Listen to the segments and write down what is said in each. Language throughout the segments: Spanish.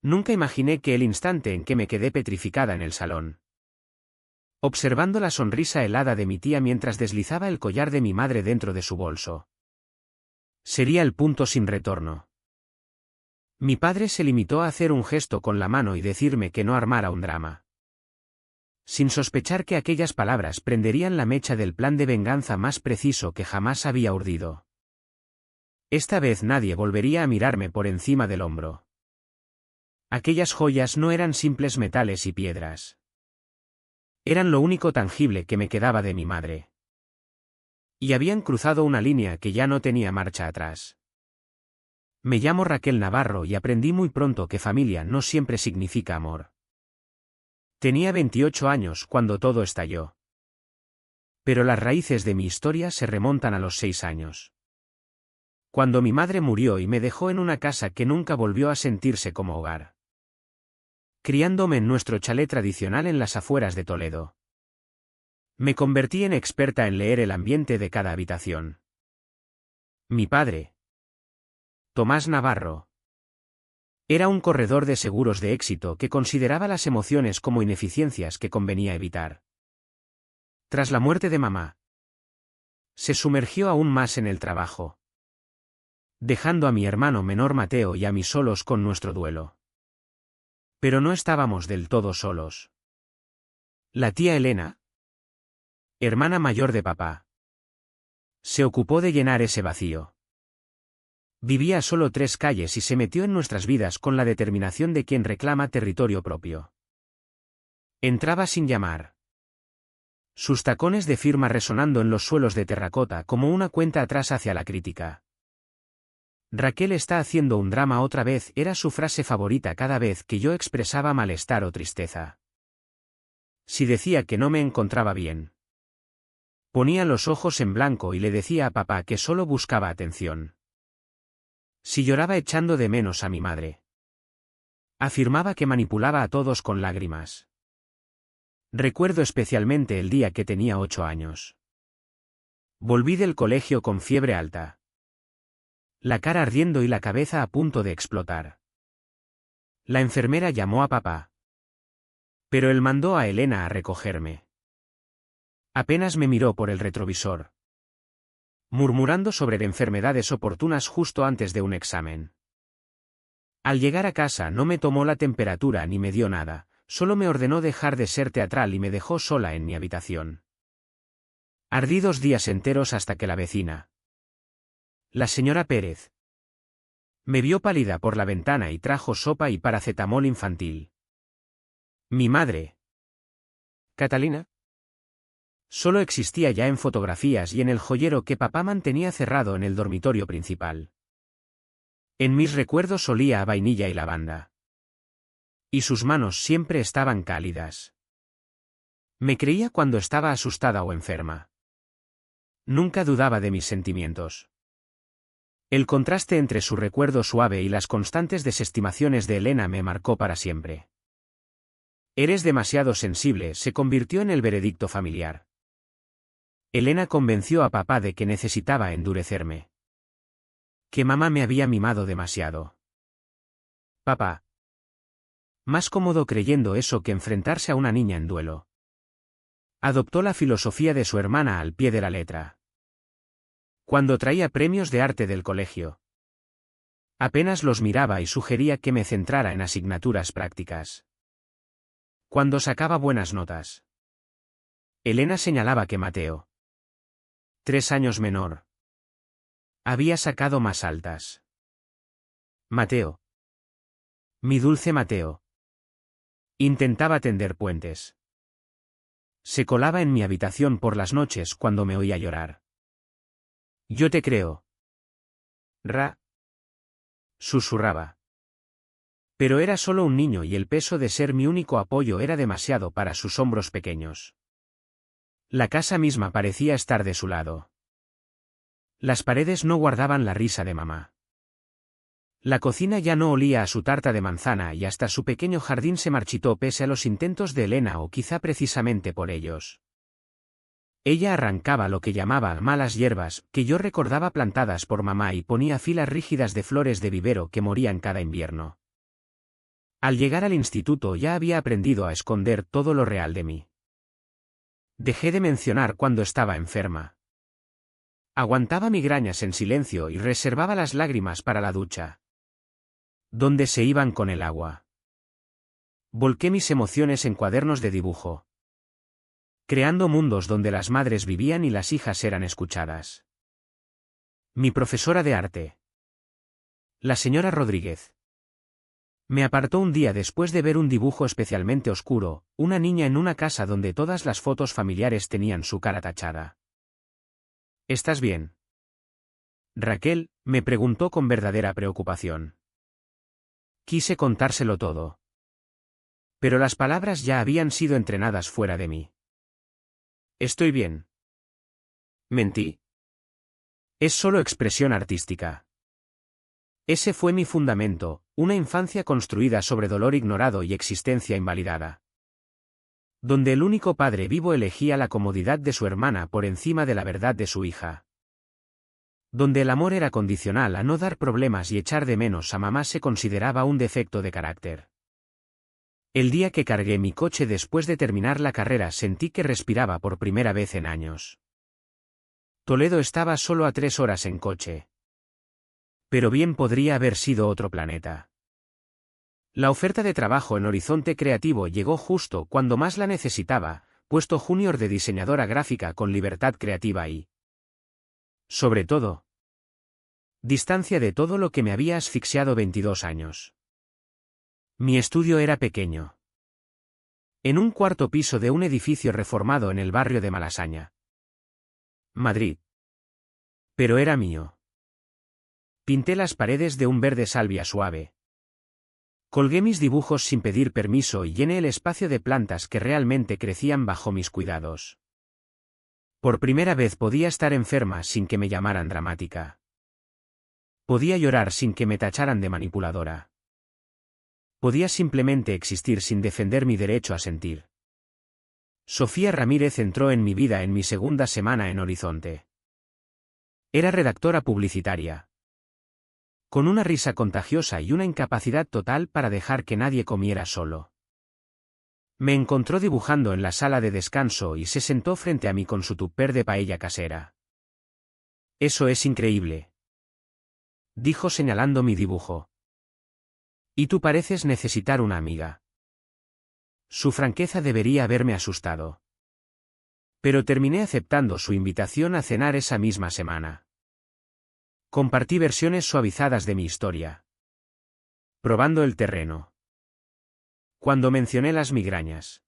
Nunca imaginé que el instante en que me quedé petrificada en el salón, observando la sonrisa helada de mi tía mientras deslizaba el collar de mi madre dentro de su bolso, sería el punto sin retorno. Mi padre se limitó a hacer un gesto con la mano y decirme que no armara un drama, sin sospechar que aquellas palabras prenderían la mecha del plan de venganza más preciso que jamás había urdido. Esta vez nadie volvería a mirarme por encima del hombro. Aquellas joyas no eran simples metales y piedras. Eran lo único tangible que me quedaba de mi madre. Y habían cruzado una línea que ya no tenía marcha atrás. Me llamo Raquel Navarro y aprendí muy pronto que familia no siempre significa amor. Tenía 28 años cuando todo estalló. Pero las raíces de mi historia se remontan a los 6 años. Cuando mi madre murió y me dejó en una casa que nunca volvió a sentirse como hogar, criándome en nuestro chalet tradicional en las afueras de Toledo. Me convertí en experta en leer el ambiente de cada habitación. Mi padre, Tomás Navarro, era un corredor de seguros de éxito que consideraba las emociones como ineficiencias que convenía evitar. Tras la muerte de mamá, se sumergió aún más en el trabajo, dejando a mi hermano menor Mateo y a mí solos con nuestro duelo. Pero no estábamos del todo solos. La tía Elena, hermana mayor de papá, se ocupó de llenar ese vacío. Vivía a solo 3 calles y se metió en nuestras vidas con la determinación de quien reclama territorio propio. Entraba sin llamar, sus tacones de firma resonando en los suelos de terracota como una cuenta atrás hacia la crítica. Raquel está haciendo un drama otra vez era su frase favorita cada vez que yo expresaba malestar o tristeza. Si decía que no me encontraba bien, ponía los ojos en blanco y le decía a papá que solo buscaba atención. Si lloraba echando de menos a mi madre, afirmaba que manipulaba a todos con lágrimas. Recuerdo especialmente el día que tenía 8 años. Volví del colegio con fiebre alta, la cara ardiendo y la cabeza a punto de explotar. La enfermera llamó a papá, pero él mandó a Elena a recogerme. Apenas me miró por el retrovisor, murmurando sobre enfermedades oportunas justo antes de un examen. Al llegar a casa no me tomó la temperatura ni me dio nada, solo me ordenó dejar de ser teatral y me dejó sola en mi habitación. Ardí 2 días enteros hasta que la vecina, la señora Pérez, me vio pálida por la ventana y trajo sopa y paracetamol infantil. Mi madre, Catalina, solo existía ya en fotografías y en el joyero que papá mantenía cerrado en el dormitorio principal. En mis recuerdos olía a vainilla y lavanda. Y sus manos siempre estaban cálidas. Me creía cuando estaba asustada o enferma. Nunca dudaba de mis sentimientos. El contraste entre su recuerdo suave y las constantes desestimaciones de Elena me marcó para siempre. Eres demasiado sensible, se convirtió en el veredicto familiar. Elena convenció a papá de que necesitaba endurecerme, que mamá me había mimado demasiado. Papá, más cómodo creyendo eso que enfrentarse a una niña en duelo, adoptó la filosofía de su hermana al pie de la letra. Cuando traía premios de arte del colegio, apenas los miraba y sugería que me centrara en asignaturas prácticas. Cuando sacaba buenas notas, Elena señalaba que Mateo, 3 años menor, había sacado más altas. Mateo, mi dulce Mateo, intentaba tender puentes. Se colaba en mi habitación por las noches cuando me oía llorar. Yo te creo. Susurraba. Pero era solo un niño y el peso de ser mi único apoyo era demasiado para sus hombros pequeños. La casa misma parecía estar de su lado. Las paredes no guardaban la risa de mamá. La cocina ya no olía a su tarta de manzana y hasta su pequeño jardín se marchitó pese a los intentos de Elena o quizá precisamente por ellos. Ella arrancaba lo que llamaba malas hierbas, que yo recordaba plantadas por mamá y ponía filas rígidas de flores de vivero que morían cada invierno. Al llegar al instituto ya había aprendido a esconder todo lo real de mí. Dejé de mencionar cuando estaba enferma. Aguantaba migrañas en silencio y reservaba las lágrimas para la ducha, donde se iban con el agua. Volqué mis emociones en cuadernos de dibujo, creando mundos donde las madres vivían y las hijas eran escuchadas. Mi profesora de arte, la señora Rodríguez, me apartó un día después de ver un dibujo especialmente oscuro, una niña en una casa donde todas las fotos familiares tenían su cara tachada. ¿Estás bien, Raquel?, me preguntó con verdadera preocupación. Quise contárselo todo. Pero las palabras ya habían sido entrenadas fuera de mí. Estoy bien. Mentí. Es solo expresión artística. Ese fue mi fundamento, una infancia construida sobre dolor ignorado y existencia invalidada. Donde el único padre vivo elegía la comodidad de su hermana por encima de la verdad de su hija. Donde el amor era condicional a no dar problemas y echar de menos a mamá se consideraba un defecto de carácter. El día que cargué mi coche después de terminar la carrera sentí que respiraba por primera vez en años. Toledo estaba solo a 3 horas en coche. Pero bien podría haber sido otro planeta. La oferta de trabajo en Horizonte Creativo llegó justo cuando más la necesitaba, puesto junior de diseñadora gráfica con libertad creativa y, sobre todo, distancia de todo lo que me había asfixiado 22 años. Mi estudio era pequeño. En un cuarto piso de un edificio reformado en el barrio de Malasaña, Madrid. Pero era mío. Pinté las paredes de un verde salvia suave. Colgué mis dibujos sin pedir permiso y llené el espacio de plantas que realmente crecían bajo mis cuidados. Por primera vez podía estar enferma sin que me llamaran dramática. Podía llorar sin que me tacharan de manipuladora. Podía simplemente existir sin defender mi derecho a sentir. Sofía Ramírez entró en mi vida en mi segunda semana en Horizonte. Era redactora publicitaria, con una risa contagiosa y una incapacidad total para dejar que nadie comiera solo. Me encontró dibujando en la sala de descanso y se sentó frente a mí con su tupper de paella casera. «Eso es increíble», dijo señalando mi dibujo. «Y tú pareces necesitar una amiga». Su franqueza debería haberme asustado. Pero terminé aceptando su invitación a cenar esa misma semana. Compartí versiones suavizadas de mi historia. Probando el terreno. Cuando mencioné las migrañas,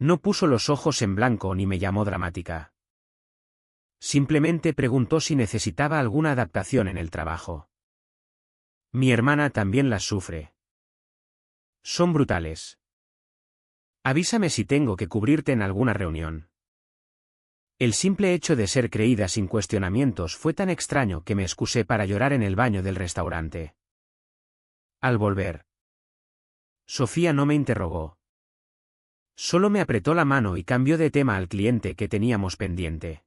no puso los ojos en blanco ni me llamó dramática. Simplemente preguntó si necesitaba alguna adaptación en el trabajo. Mi hermana también las sufre. Son brutales. Avísame si tengo que cubrirte en alguna reunión. El simple hecho de ser creída sin cuestionamientos fue tan extraño que me excusé para llorar en el baño del restaurante. Al volver, Sofía no me interrogó. Solo me apretó la mano y cambió de tema al cliente que teníamos pendiente.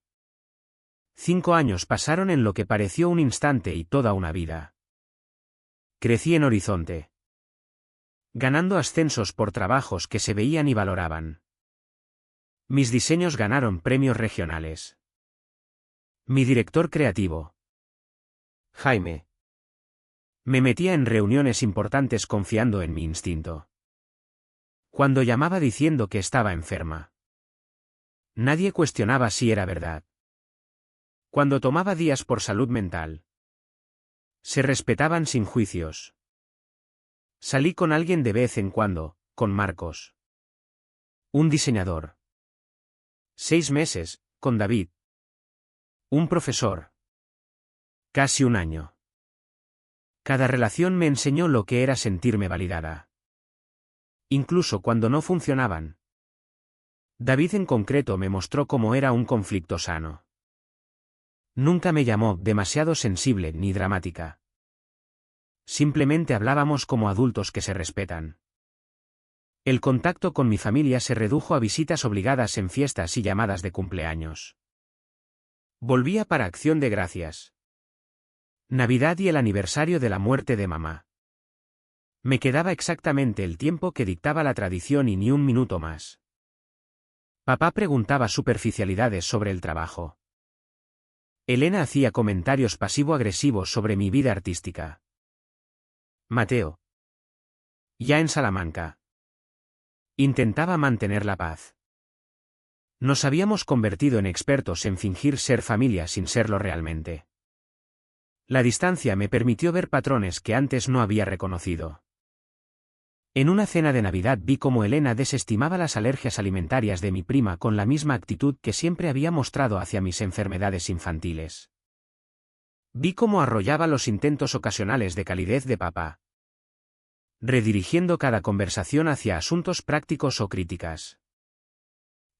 5 años pasaron en lo que pareció un instante y toda una vida. Crecí en Horizonte, ganando ascensos por trabajos que se veían y valoraban. Mis diseños ganaron premios regionales. Mi director creativo, Jaime, me metía en reuniones importantes confiando en mi instinto. Cuando llamaba diciendo que estaba enferma, nadie cuestionaba si era verdad. Cuando tomaba días por salud mental, se respetaban sin juicios. Salí con alguien de vez en cuando, con Marcos, un diseñador. 6 meses, con David, un profesor. Casi un año. Cada relación me enseñó lo que era sentirme validada. Incluso cuando no funcionaban. David en concreto me mostró cómo era un conflicto sano. Nunca me llamó demasiado sensible ni dramática. Simplemente hablábamos como adultos que se respetan. El contacto con mi familia se redujo a visitas obligadas en fiestas y llamadas de cumpleaños. Volvía para Acción de Gracias, Navidad y el aniversario de la muerte de mamá. Me quedaba exactamente el tiempo que dictaba la tradición y ni un minuto más. Papá preguntaba superficialidades sobre el trabajo. Elena hacía comentarios pasivo-agresivos sobre mi vida artística. Mateo. Ya en Salamanca. Intentaba mantener la paz. Nos habíamos convertido en expertos en fingir ser familia sin serlo realmente. La distancia me permitió ver patrones que antes no había reconocido. En una cena de Navidad vi cómo Elena desestimaba las alergias alimentarias de mi prima con la misma actitud que siempre había mostrado hacia mis enfermedades infantiles. Vi cómo arrollaba los intentos ocasionales de calidez de papá, redirigiendo cada conversación hacia asuntos prácticos o críticas.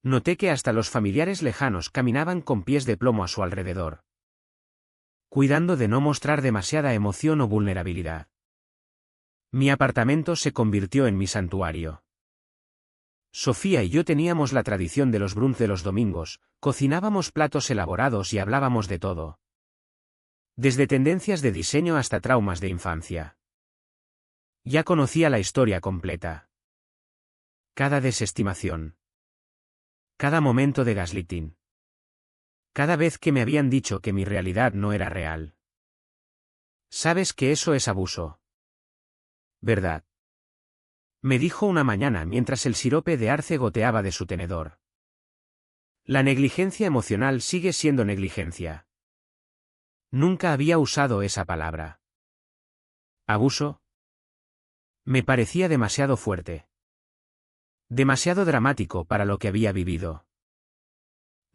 Noté que hasta los familiares lejanos caminaban con pies de plomo a su alrededor, cuidando de no mostrar demasiada emoción o vulnerabilidad. Mi apartamento se convirtió en mi santuario. Sofía y yo teníamos la tradición de los brunch de los domingos, cocinábamos platos elaborados y hablábamos de todo. Desde tendencias de diseño hasta traumas de infancia. Ya conocía la historia completa. Cada desestimación. Cada momento de gaslighting. Cada vez que me habían dicho que mi realidad no era real. ¿Sabes que eso es abuso? ¿Verdad? Me dijo una mañana mientras el sirope de arce goteaba de su tenedor. La negligencia emocional sigue siendo negligencia. Nunca había usado esa palabra. ¿Abuso? Me parecía demasiado fuerte. Demasiado dramático para lo que había vivido.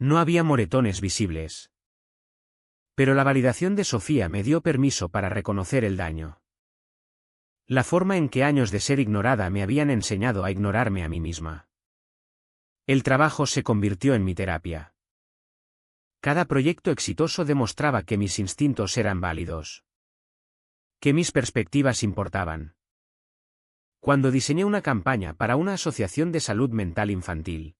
No había moretones visibles. Pero la validación de Sofía me dio permiso para reconocer el daño. La forma en que años de ser ignorada me habían enseñado a ignorarme a mí misma. El trabajo se convirtió en mi terapia. Cada proyecto exitoso demostraba que mis instintos eran válidos. Que mis perspectivas importaban. Cuando diseñé una campaña para una asociación de salud mental infantil,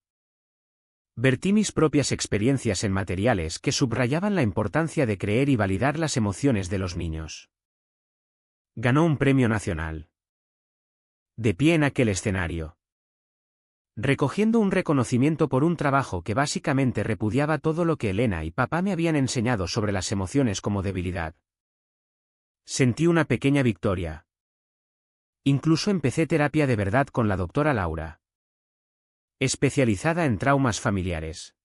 vertí mis propias experiencias en materiales que subrayaban la importancia de creer y validar las emociones de los niños. Ganó un premio nacional. De pie en aquel escenario, recogiendo un reconocimiento por un trabajo que básicamente repudiaba todo lo que Elena y papá me habían enseñado sobre las emociones como debilidad. Sentí una pequeña victoria. Incluso empecé terapia de verdad con la doctora Laura, especializada en traumas familiares.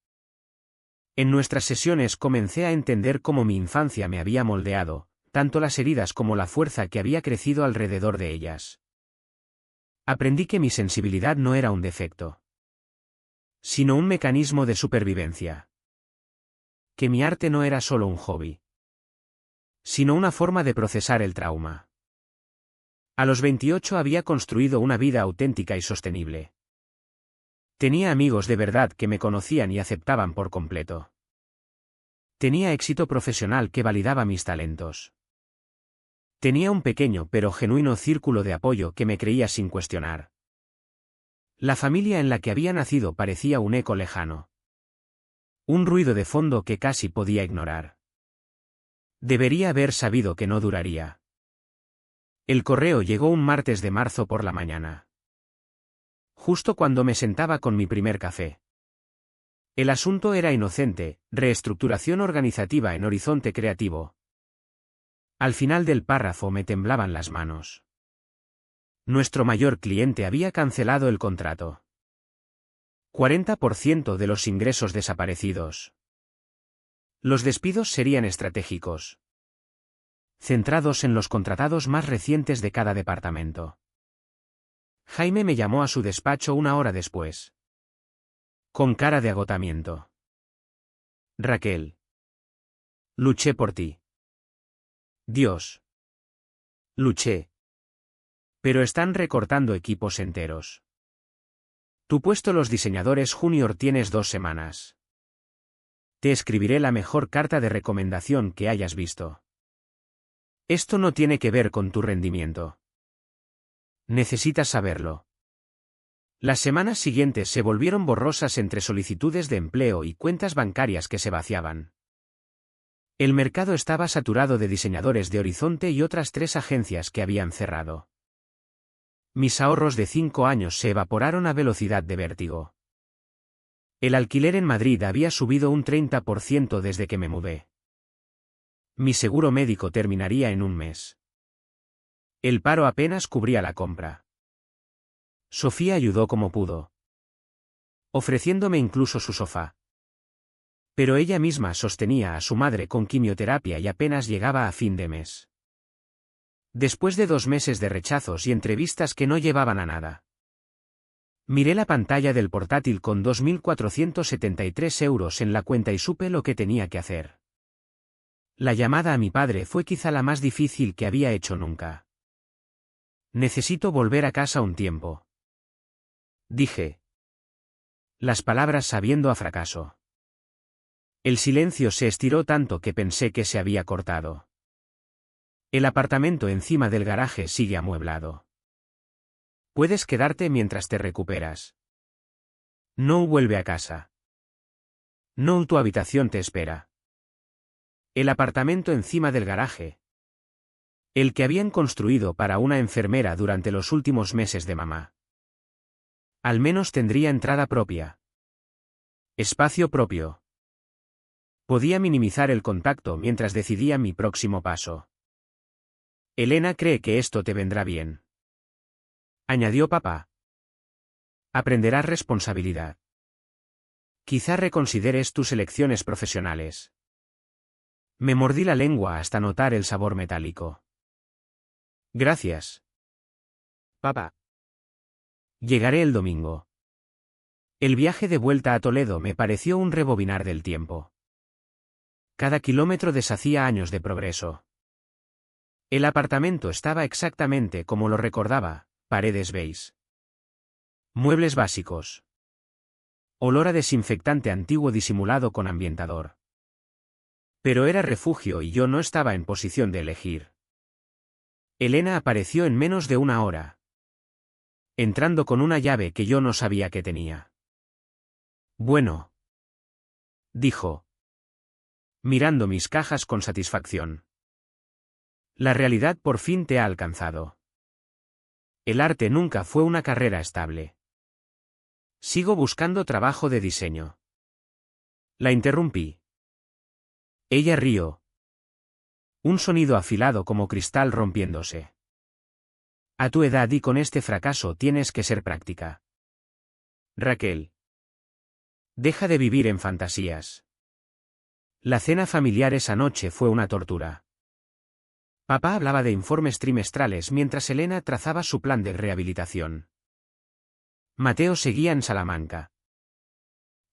En nuestras sesiones comencé a entender cómo mi infancia me había moldeado, tanto las heridas como la fuerza que había crecido alrededor de ellas. Aprendí que mi sensibilidad no era un defecto, sino un mecanismo de supervivencia. Que mi arte no era solo un hobby, sino una forma de procesar el trauma. A los 28 había construido una vida auténtica y sostenible. Tenía amigos de verdad que me conocían y aceptaban por completo. Tenía éxito profesional que validaba mis talentos. Tenía un pequeño pero genuino círculo de apoyo que me creía sin cuestionar. La familia en la que había nacido parecía un eco lejano. Un ruido de fondo que casi podía ignorar. Debería haber sabido que no duraría. El correo llegó un martes de marzo por la mañana. Justo cuando me sentaba con mi primer café. El asunto era inocente, reestructuración organizativa en Horizonte Creativo. Al final del párrafo me temblaban las manos. Nuestro mayor cliente había cancelado el contrato. 40% de los ingresos desaparecidos. Los despidos serían estratégicos, centrados en los contratados más recientes de cada departamento. Jaime me llamó a su despacho una hora después, con cara de agotamiento. Raquel. Luché por ti. Dios. Luché. Pero están recortando equipos enteros. Tu puesto los diseñadores junior tienes 2 semanas. Te escribiré la mejor carta de recomendación que hayas visto. Esto no tiene que ver con tu rendimiento. Necesitas saberlo. Las semanas siguientes se volvieron borrosas entre solicitudes de empleo y cuentas bancarias que se vaciaban. El mercado estaba saturado de diseñadores de Horizonte y otras 3 agencias que habían cerrado. Mis ahorros de 5 años se evaporaron a velocidad de vértigo. El alquiler en Madrid había subido un 30% desde que me mudé. Mi seguro médico terminaría en un mes. El paro apenas cubría la compra. Sofía ayudó como pudo, ofreciéndome incluso su sofá. Pero ella misma sostenía a su madre con quimioterapia y apenas llegaba a fin de mes. Después de 2 meses de rechazos y entrevistas que no llevaban a nada, miré la pantalla del portátil con 2.473 euros en la cuenta y supe lo que tenía que hacer. La llamada a mi padre fue quizá la más difícil que había hecho nunca. Necesito volver a casa un tiempo, dije. Las palabras sabiendo a fracaso. El silencio se estiró tanto que pensé que se había cortado. El apartamento encima del garaje sigue amueblado. Puedes quedarte mientras te recuperas. No vuelve a casa. No, tu habitación te espera. El apartamento encima del garaje. El que habían construido para una enfermera durante los últimos meses de mamá. Al menos tendría entrada propia. Espacio propio. Podía minimizar el contacto mientras decidía mi próximo paso. Elena cree que esto te vendrá bien, añadió papá. Aprenderás responsabilidad. Quizá reconsideres tus elecciones profesionales. Me mordí la lengua hasta notar el sabor metálico. Gracias, papá. Llegaré el domingo. El viaje de vuelta a Toledo me pareció un rebobinar del tiempo. Cada kilómetro deshacía años de progreso. El apartamento estaba exactamente como lo recordaba, paredes beige. Muebles básicos. Olor a desinfectante antiguo disimulado con ambientador. Pero era refugio y yo no estaba en posición de elegir. Elena apareció en menos de 1 hora, entrando con una llave que yo no sabía que tenía. Bueno, dijo, mirando mis cajas con satisfacción. La realidad por fin te ha alcanzado. El arte nunca fue una carrera estable. Sigo buscando trabajo de diseño. La interrumpí. Ella rió. Un sonido afilado como cristal rompiéndose. A tu edad y con este fracaso tienes que ser práctica. Raquel. Deja de vivir en fantasías. La cena familiar esa noche fue una tortura. Papá hablaba de informes trimestrales mientras Elena trazaba su plan de rehabilitación. Mateo seguía en Salamanca,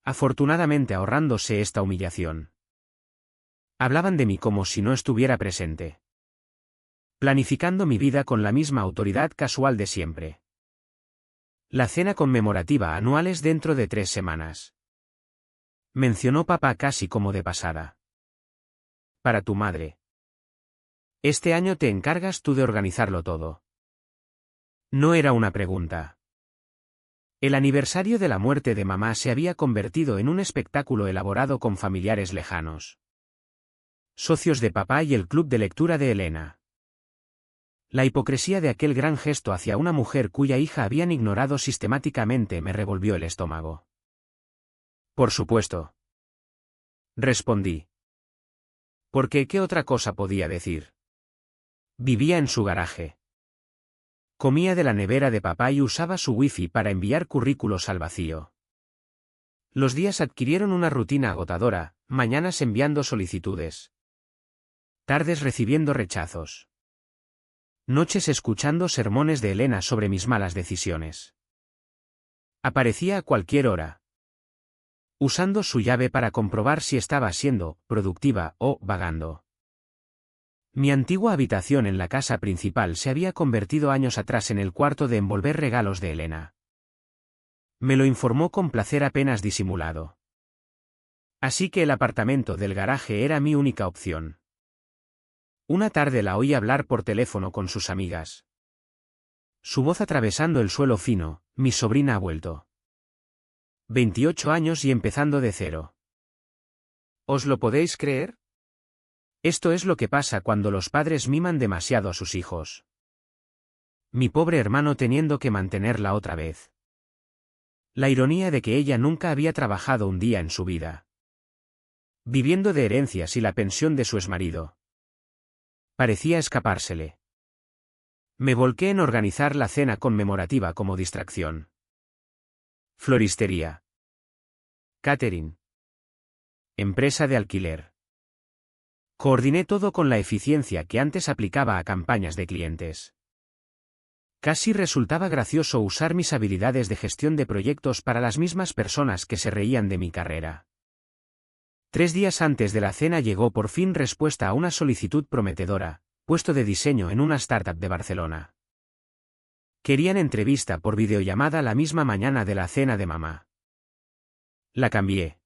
afortunadamente ahorrándose esta humillación. Hablaban de mí como si no estuviera presente, planificando mi vida con la misma autoridad casual de siempre. La cena conmemorativa anual es dentro de 3 semanas. Mencionó papá casi como de pasada. Para tu madre. Este año te encargas tú de organizarlo todo. No era una pregunta. El aniversario de la muerte de mamá se había convertido en un espectáculo elaborado con familiares lejanos. Socios de papá y el club de lectura de Elena. La hipocresía de aquel gran gesto hacia una mujer cuya hija habían ignorado sistemáticamente me revolvió el estómago. Por supuesto. Respondí. Porque ¿qué otra cosa podía decir? Vivía en su garaje. Comía de la nevera de papá y usaba su wifi para enviar currículos al vacío. Los días adquirieron una rutina agotadora, mañanas enviando solicitudes. Tardes recibiendo rechazos. Noches escuchando sermones de Elena sobre mis malas decisiones. Aparecía a cualquier hora, usando su llave para comprobar si estaba siendo productiva o vagando. Mi antigua habitación en la casa principal se había convertido años atrás en el cuarto de envolver regalos de Elena. Me lo informó con placer apenas disimulado. Así que el apartamento del garaje era mi única opción. Una tarde la oí hablar por teléfono con sus amigas. Su voz atravesando el suelo fino, mi sobrina ha vuelto. 28 años y empezando de cero. ¿Os lo podéis creer? Esto es lo que pasa cuando los padres miman demasiado a sus hijos. Mi pobre hermano teniendo que mantenerla otra vez. La ironía de que ella nunca había trabajado un día en su vida. Viviendo de herencias y la pensión de su exmarido. Parecía escapársele. Me volqué en organizar la cena conmemorativa como distracción. Floristería. Catering. Empresa de alquiler. Coordiné todo con la eficiencia que antes aplicaba a campañas de clientes. Casi resultaba gracioso usar mis habilidades de gestión de proyectos para las mismas personas que se reían de mi carrera. 3 días antes de la cena llegó por fin respuesta a una solicitud prometedora, puesto de diseño en una startup de Barcelona. Querían entrevista por videollamada la misma mañana de la cena de mamá. La cambié.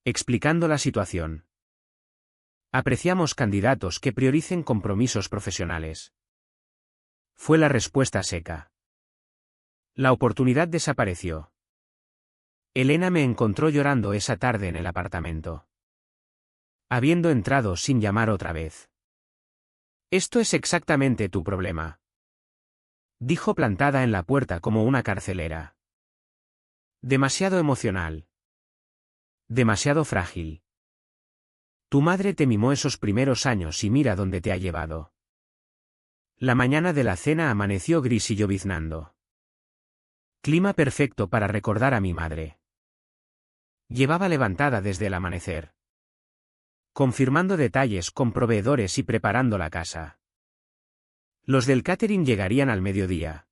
Explicando la situación. Apreciamos candidatos que prioricen compromisos profesionales. Fue la respuesta seca. La oportunidad desapareció. Elena me encontró llorando esa tarde en el apartamento. Habiendo entrado sin llamar otra vez. Esto es exactamente tu problema. Dijo plantada en la puerta como una carcelera. Demasiado emocional. Demasiado frágil. Tu madre te mimó esos primeros años y mira dónde te ha llevado. La mañana de la cena amaneció gris y lloviznando. Clima perfecto para recordar a mi madre. Llevaba levantada desde el amanecer. Confirmando detalles con proveedores y preparando la casa. Los del catering llegarían al mediodía.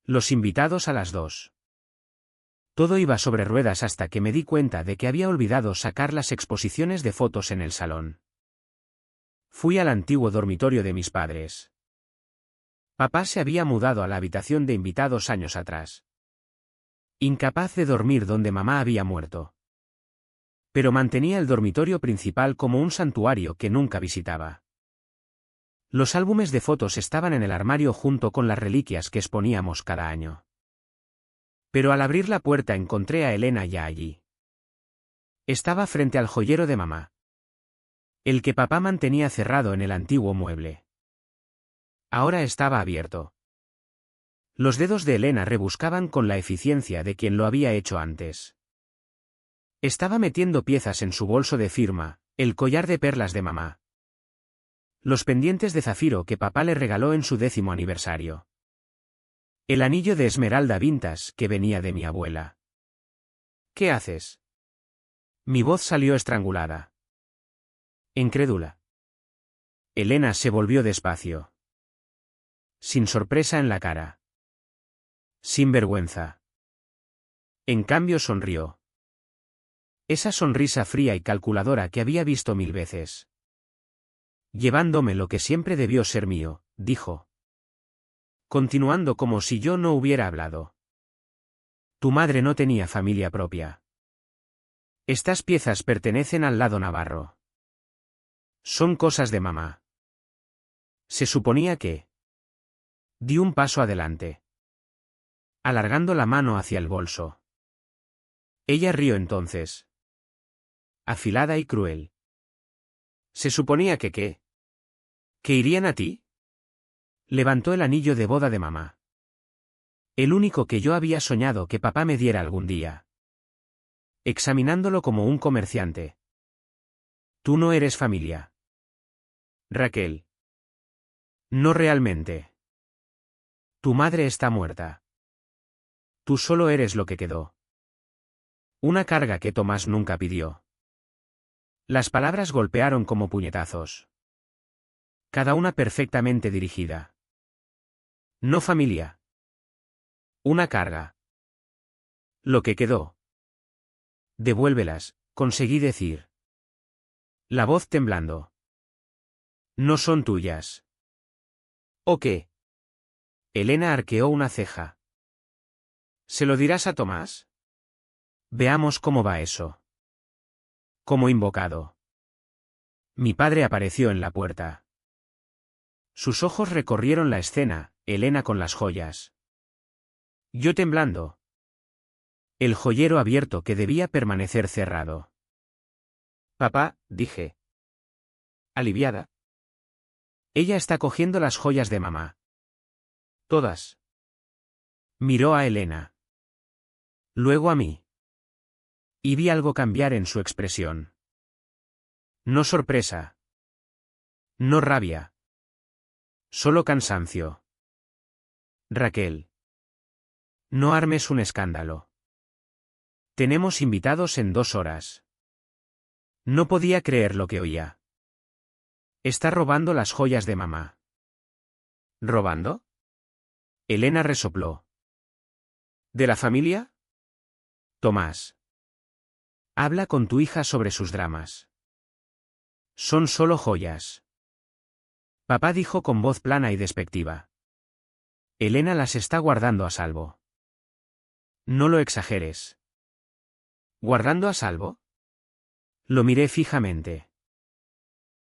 Los invitados a las 2. Todo iba sobre ruedas hasta que me di cuenta de que había olvidado sacar las exposiciones de fotos en el salón. Fui al antiguo dormitorio de mis padres. Papá se había mudado a la habitación de invitados años atrás. Incapaz de dormir donde mamá había muerto. Pero mantenía el dormitorio principal como un santuario que nunca visitaba. Los álbumes de fotos estaban en el armario junto con las reliquias que exponíamos cada año. Pero al abrir la puerta encontré a Elena ya allí. Estaba frente al joyero de mamá. El que papá mantenía cerrado en el antiguo mueble. Ahora estaba abierto. Los dedos de Elena rebuscaban con la eficiencia de quien lo había hecho antes. Estaba metiendo piezas en su bolso de firma, el collar de perlas de mamá. Los pendientes de zafiro que papá le regaló en su 10º aniversario. El anillo de esmeralda vintage que venía de mi abuela. ¿Qué haces? Mi voz salió estrangulada. Incrédula. Elena se volvió despacio. Sin sorpresa en la cara. Sin vergüenza. En cambio sonrió. Esa sonrisa fría y calculadora que había visto 1000 veces. Llevándome lo que siempre debió ser mío, dijo. Continuando como si yo no hubiera hablado. Tu madre no tenía familia propia. Estas piezas pertenecen al lado navarro. Son cosas de mamá. Se suponía que... Di un paso adelante. Alargando la mano hacia el bolso. Ella rió entonces. Afilada y cruel. ¿Se suponía que qué? ¿Que irían a ti? Levantó el anillo de boda de mamá. El único que yo había soñado que papá me diera algún día. Examinándolo como un comerciante. Tú no eres familia. Raquel. No realmente. Tu madre está muerta. Tú solo eres lo que quedó. Una carga que Tomás nunca pidió. Las palabras golpearon como puñetazos. Cada una perfectamente dirigida. No familia. Una carga. Lo que quedó. Devuélvelas, conseguí decir. La voz temblando. No son tuyas. ¿O qué? Elena arqueó una ceja. ¿Se lo dirás a Tomás? Veamos cómo va eso. Como invocado. Mi padre apareció en la puerta. Sus ojos recorrieron la escena, Elena con las joyas. Yo temblando. El joyero abierto que debía permanecer cerrado. Papá, dije. Aliviada. Ella está cogiendo las joyas de mamá. Todas. Miró a Elena. Luego a mí. Y vi algo cambiar en su expresión. No sorpresa. No rabia. Solo cansancio. Raquel. No armes un escándalo. Tenemos invitados en 2 horas. No podía creer lo que oía. Está robando las joyas de mamá. ¿Robando? Elena resopló. ¿De la familia? Tomás. Habla con tu hija sobre sus dramas. Son solo joyas. Papá dijo con voz plana y despectiva. Elena las está guardando a salvo. No lo exageres. ¿Guardando a salvo? Lo miré fijamente.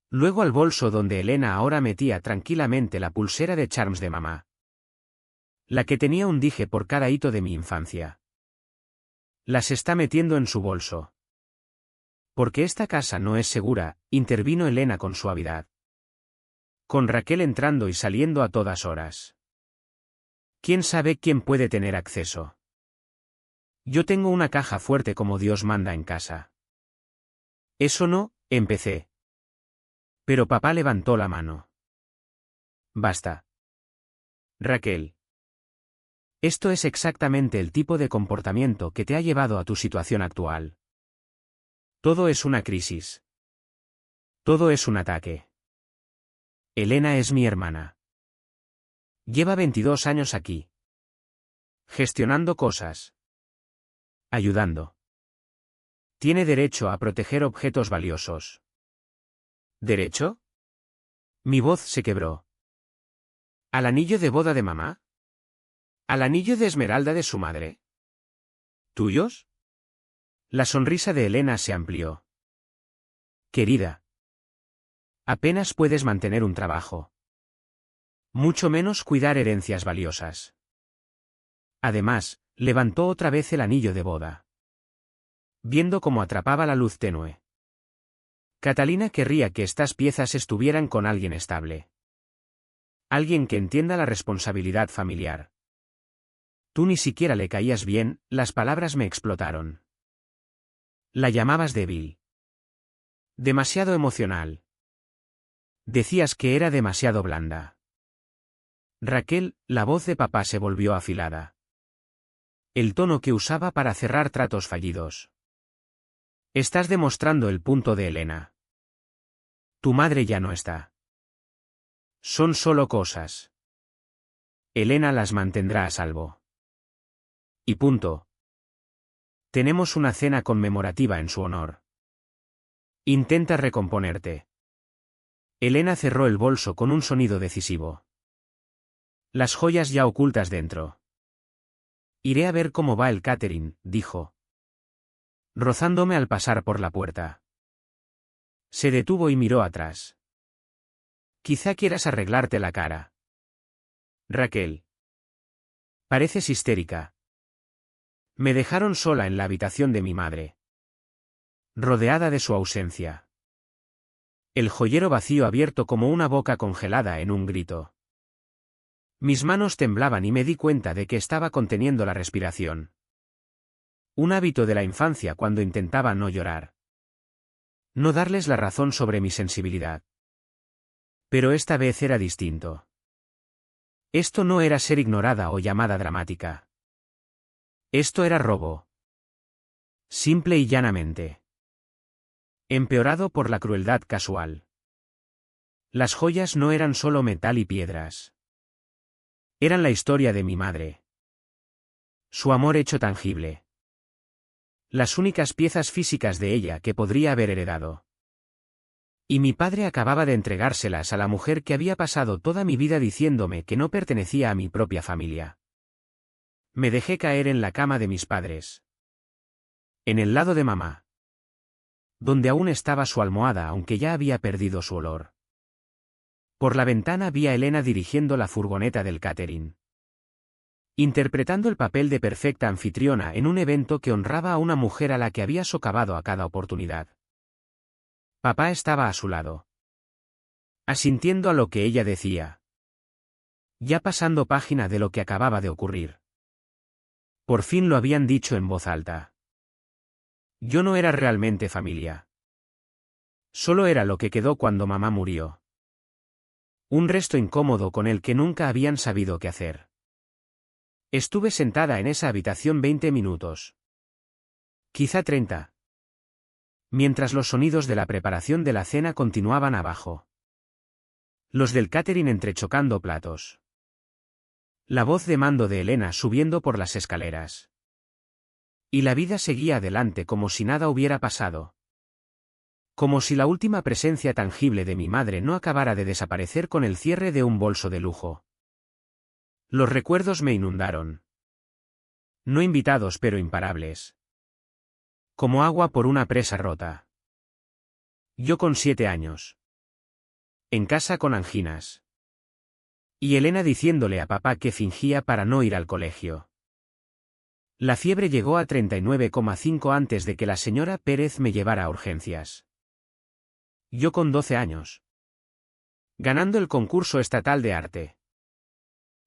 Luego al bolso donde Elena ahora metía tranquilamente la pulsera de charms de mamá. La que tenía un dije por cada hito de mi infancia. Las está metiendo en su bolso. Porque esta casa no es segura, intervino Elena con suavidad. Con Raquel entrando y saliendo a todas horas. ¿Quién sabe quién puede tener acceso? Yo tengo una caja fuerte como Dios manda en casa. Eso no, empecé. Pero papá levantó la mano. Basta. Raquel. Esto es exactamente el tipo de comportamiento que te ha llevado a tu situación actual. Todo es una crisis. Todo es un ataque. Elena es mi hermana. Lleva 22 años aquí. Gestionando cosas. Ayudando. Tiene derecho a proteger objetos valiosos. ¿Derecho? Mi voz se quebró. ¿Al anillo de boda de mamá? ¿Al anillo de esmeralda de su madre? ¿Tuyos? La sonrisa de Elena se amplió. Querida. Apenas puedes mantener un trabajo. Mucho menos cuidar herencias valiosas. Además, levantó otra vez el anillo de boda. Viendo cómo atrapaba la luz tenue. Catalina querría que estas piezas estuvieran con alguien estable. Alguien que entienda la responsabilidad familiar. Tú ni siquiera le caías bien, las palabras me explotaron. La llamabas débil. Demasiado emocional. Decías que era demasiado blanda. Raquel, la voz de papá se volvió afilada. El tono que usaba para cerrar tratos fallidos. Estás demostrando el punto de Elena. Tu madre ya no está. Son solo cosas. Elena las mantendrá a salvo. Y punto. Tenemos una cena conmemorativa en su honor. Intenta recomponerte. Elena cerró el bolso con un sonido decisivo. Las joyas ya ocultas dentro. Iré a ver cómo va el catering, dijo. Rozándome al pasar por la puerta. Se detuvo y miró atrás. Quizá quieras arreglarte la cara. Raquel. Pareces histérica. Me dejaron sola en la habitación de mi madre. Rodeada de su ausencia. El joyero vacío abierto como una boca congelada en un grito. Mis manos temblaban y me di cuenta de que estaba conteniendo la respiración. Un hábito de la infancia cuando intentaba no llorar. No darles la razón sobre mi sensibilidad. Pero esta vez era distinto. Esto no era ser ignorada o llamada dramática. Esto era robo. Simple y llanamente. Empeorado por la crueldad casual. Las joyas no eran solo metal y piedras. Eran la historia de mi madre. Su amor hecho tangible. Las únicas piezas físicas de ella que podría haber heredado. Y mi padre acababa de entregárselas a la mujer que había pasado toda mi vida diciéndome que no pertenecía a mi propia familia. Me dejé caer en la cama de mis padres. En el lado de mamá. Donde aún estaba su almohada aunque ya había perdido su olor. Por la ventana vi a Elena dirigiendo la furgoneta del catering. Interpretando el papel de perfecta anfitriona en un evento que honraba a una mujer a la que había socavado a cada oportunidad. Papá estaba a su lado. Asintiendo a lo que ella decía. Ya pasando página de lo que acababa de ocurrir. Por fin lo habían dicho en voz alta. Yo no era realmente familia. Solo era lo que quedó cuando mamá murió. Un resto incómodo con el que nunca habían sabido qué hacer. Estuve sentada en esa habitación 20 minutos. Quizá 30. Mientras los sonidos de la preparación de la cena continuaban abajo. Los del catering entrechocando platos. La voz de mando de Elena subiendo por las escaleras. Y la vida seguía adelante como si nada hubiera pasado. Como si la última presencia tangible de mi madre no acabara de desaparecer con el cierre de un bolso de lujo. Los recuerdos me inundaron. No invitados pero imparables. Como agua por una presa rota. Yo con 7 años. En casa con anginas. Y Elena diciéndole a papá que fingía para no ir al colegio. La fiebre llegó a 39,5 antes de que la señora Pérez me llevara a urgencias. Yo con 12 años. Ganando el concurso estatal de arte.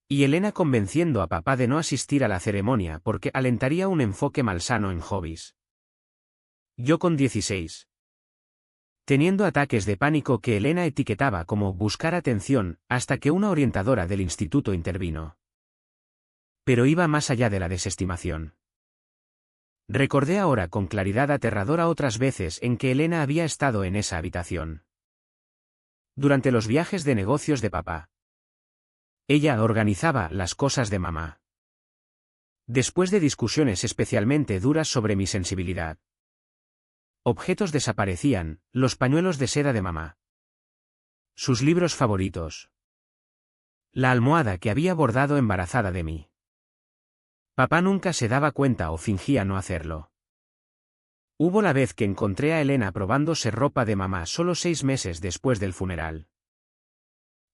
Y Elena convenciendo a papá de no asistir a la ceremonia porque alentaría un enfoque malsano en hobbies. Yo con 16. Teniendo ataques de pánico que Elena etiquetaba como buscar atención, hasta que una orientadora del instituto intervino. Pero iba más allá de la desestimación. Recordé ahora con claridad aterradora otras veces en que Elena había estado en esa habitación. Durante los viajes de negocios de papá. Ella organizaba las cosas de mamá. Después de discusiones especialmente duras sobre mi sensibilidad. Objetos desaparecían, los pañuelos de seda de mamá. Sus libros favoritos. La almohada que había bordado embarazada de mí. Papá nunca se daba cuenta o fingía no hacerlo. Hubo la vez que encontré a Elena probándose ropa de mamá solo 6 meses después del funeral.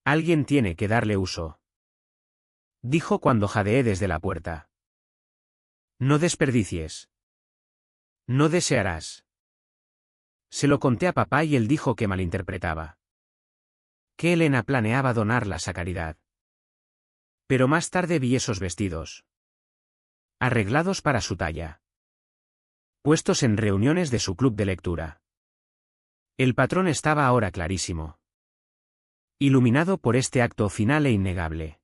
Alguien tiene que darle uso. Dijo cuando jadeé desde la puerta. No desperdicies. No desearás. Se lo conté a papá y él dijo que malinterpretaba. Que Elena planeaba donarlas a caridad. Pero más tarde vi esos vestidos. Arreglados para su talla. Puestos en reuniones de su club de lectura. El patrón estaba ahora clarísimo. Iluminado por este acto final e innegable.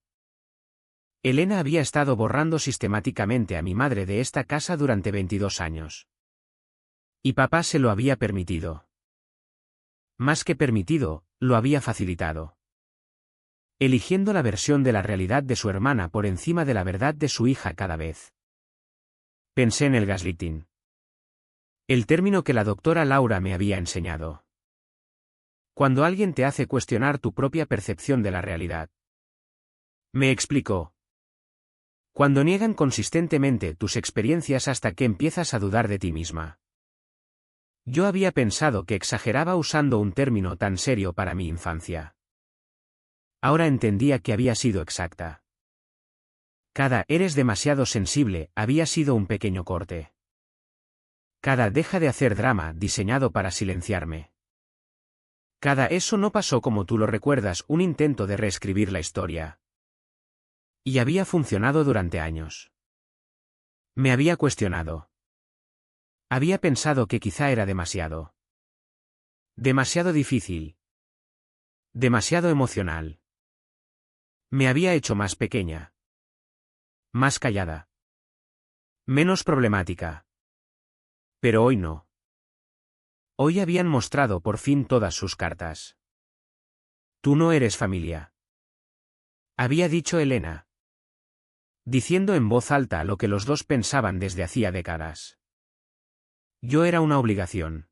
Elena había estado borrando sistemáticamente a mi madre de esta casa durante 22 años. Y papá se lo había permitido. Más que permitido, lo había facilitado. Eligiendo la versión de la realidad de su hermana por encima de la verdad de su hija cada vez. Pensé en el gaslighting. El término que la doctora Laura me había enseñado. Cuando alguien te hace cuestionar tu propia percepción de la realidad. Me explicó. Cuando niegan consistentemente tus experiencias hasta que empiezas a dudar de ti misma. Yo había pensado que exageraba usando un término tan serio para mi infancia. Ahora entendía que había sido exacta. Cada "eres demasiado sensible" había sido un pequeño corte. Cada "deja de hacer drama" diseñado para silenciarme. Cada "eso no pasó como tú lo recuerdas" un intento de reescribir la historia. Y había funcionado durante años. Me había cuestionado. Había pensado que quizá era demasiado. Demasiado difícil. Demasiado emocional. Me había hecho más pequeña. Más callada. Menos problemática. Pero hoy no. Hoy habían mostrado por fin todas sus cartas. Tú no eres familia. Había dicho Elena. Diciendo en voz alta lo que los dos pensaban desde hacía décadas. Yo era una obligación.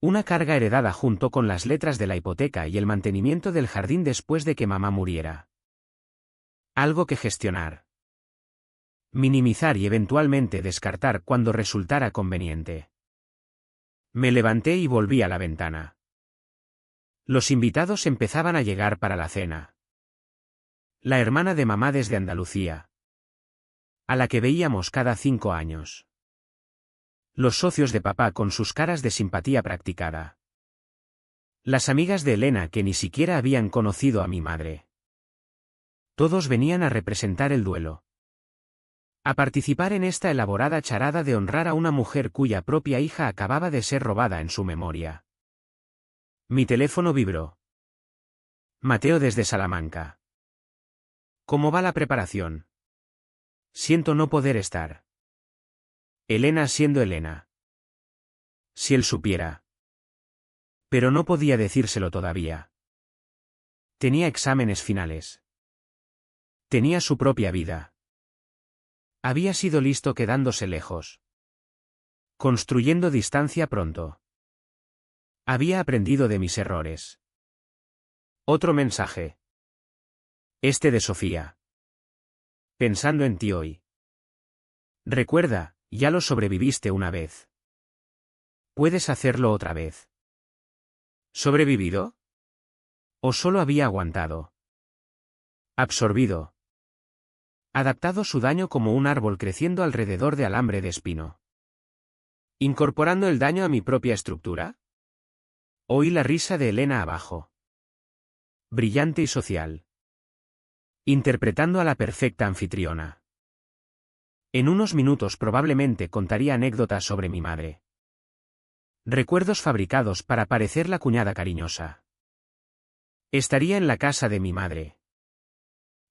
Una carga heredada junto con las letras de la hipoteca y el mantenimiento del jardín después de que mamá muriera. Algo que gestionar. Minimizar y eventualmente descartar cuando resultara conveniente. Me levanté y volví a la ventana. Los invitados empezaban a llegar para la cena. La hermana de mamá desde Andalucía. A la que veíamos cada 5 años. Los socios de papá con sus caras de simpatía practicada. Las amigas de Elena que ni siquiera habían conocido a mi madre. Todos venían a representar el duelo. A participar en esta elaborada charada de honrar a una mujer cuya propia hija acababa de ser robada en su memoria. Mi teléfono vibró. Mateo desde Salamanca. ¿Cómo va la preparación? Siento no poder estar. Elena siendo Elena. Si él supiera. Pero no podía decírselo todavía. Tenía exámenes finales. Tenía su propia vida. Había sido listo quedándose lejos. Construyendo distancia pronto. Había aprendido de mis errores. Otro mensaje. Este de Sofía. Pensando en ti hoy. Recuerda, ya lo sobreviviste una vez. Puedes hacerlo otra vez. ¿Sobrevivido? ¿O solo había aguantado? Absorbido. Adaptado su daño como un árbol creciendo alrededor de alambre de espino. ¿Incorporando el daño a mi propia estructura? Oí la risa de Elena abajo. Brillante y social. Interpretando a la perfecta anfitriona. En unos minutos probablemente contaría anécdotas sobre mi madre. Recuerdos fabricados para parecer la cuñada cariñosa. Estaría en la casa de mi madre.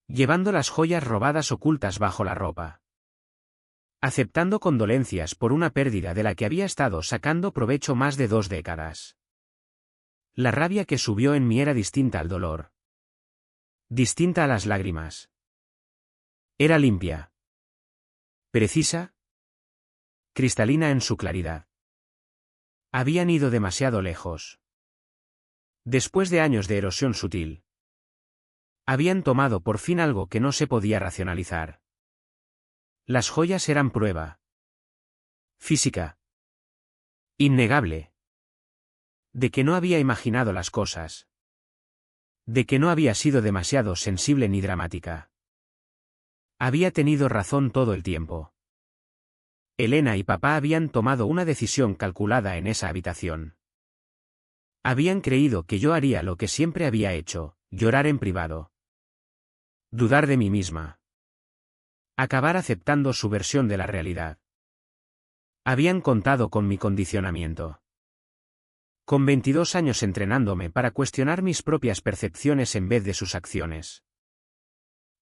Llevando las joyas robadas ocultas bajo la ropa. Aceptando condolencias por una pérdida de la que había estado sacando provecho más de 2 décadas. La rabia que subió en mí era distinta al dolor. Distinta a las lágrimas. Era limpia. Precisa. Cristalina en su claridad. Habían ido demasiado lejos. Después de años de erosión sutil. Habían tomado por fin algo que no se podía racionalizar. Las joyas eran prueba. Física. Innegable. De que no había imaginado las cosas. De que no había sido demasiado sensible ni dramática. Había tenido razón todo el tiempo. Elena y papá habían tomado una decisión calculada en esa habitación. Habían creído que yo haría lo que siempre había hecho, llorar en privado. Dudar de mí misma. Acabar aceptando su versión de la realidad. Habían contado con mi condicionamiento. Con 22 años entrenándome para cuestionar mis propias percepciones en vez de sus acciones.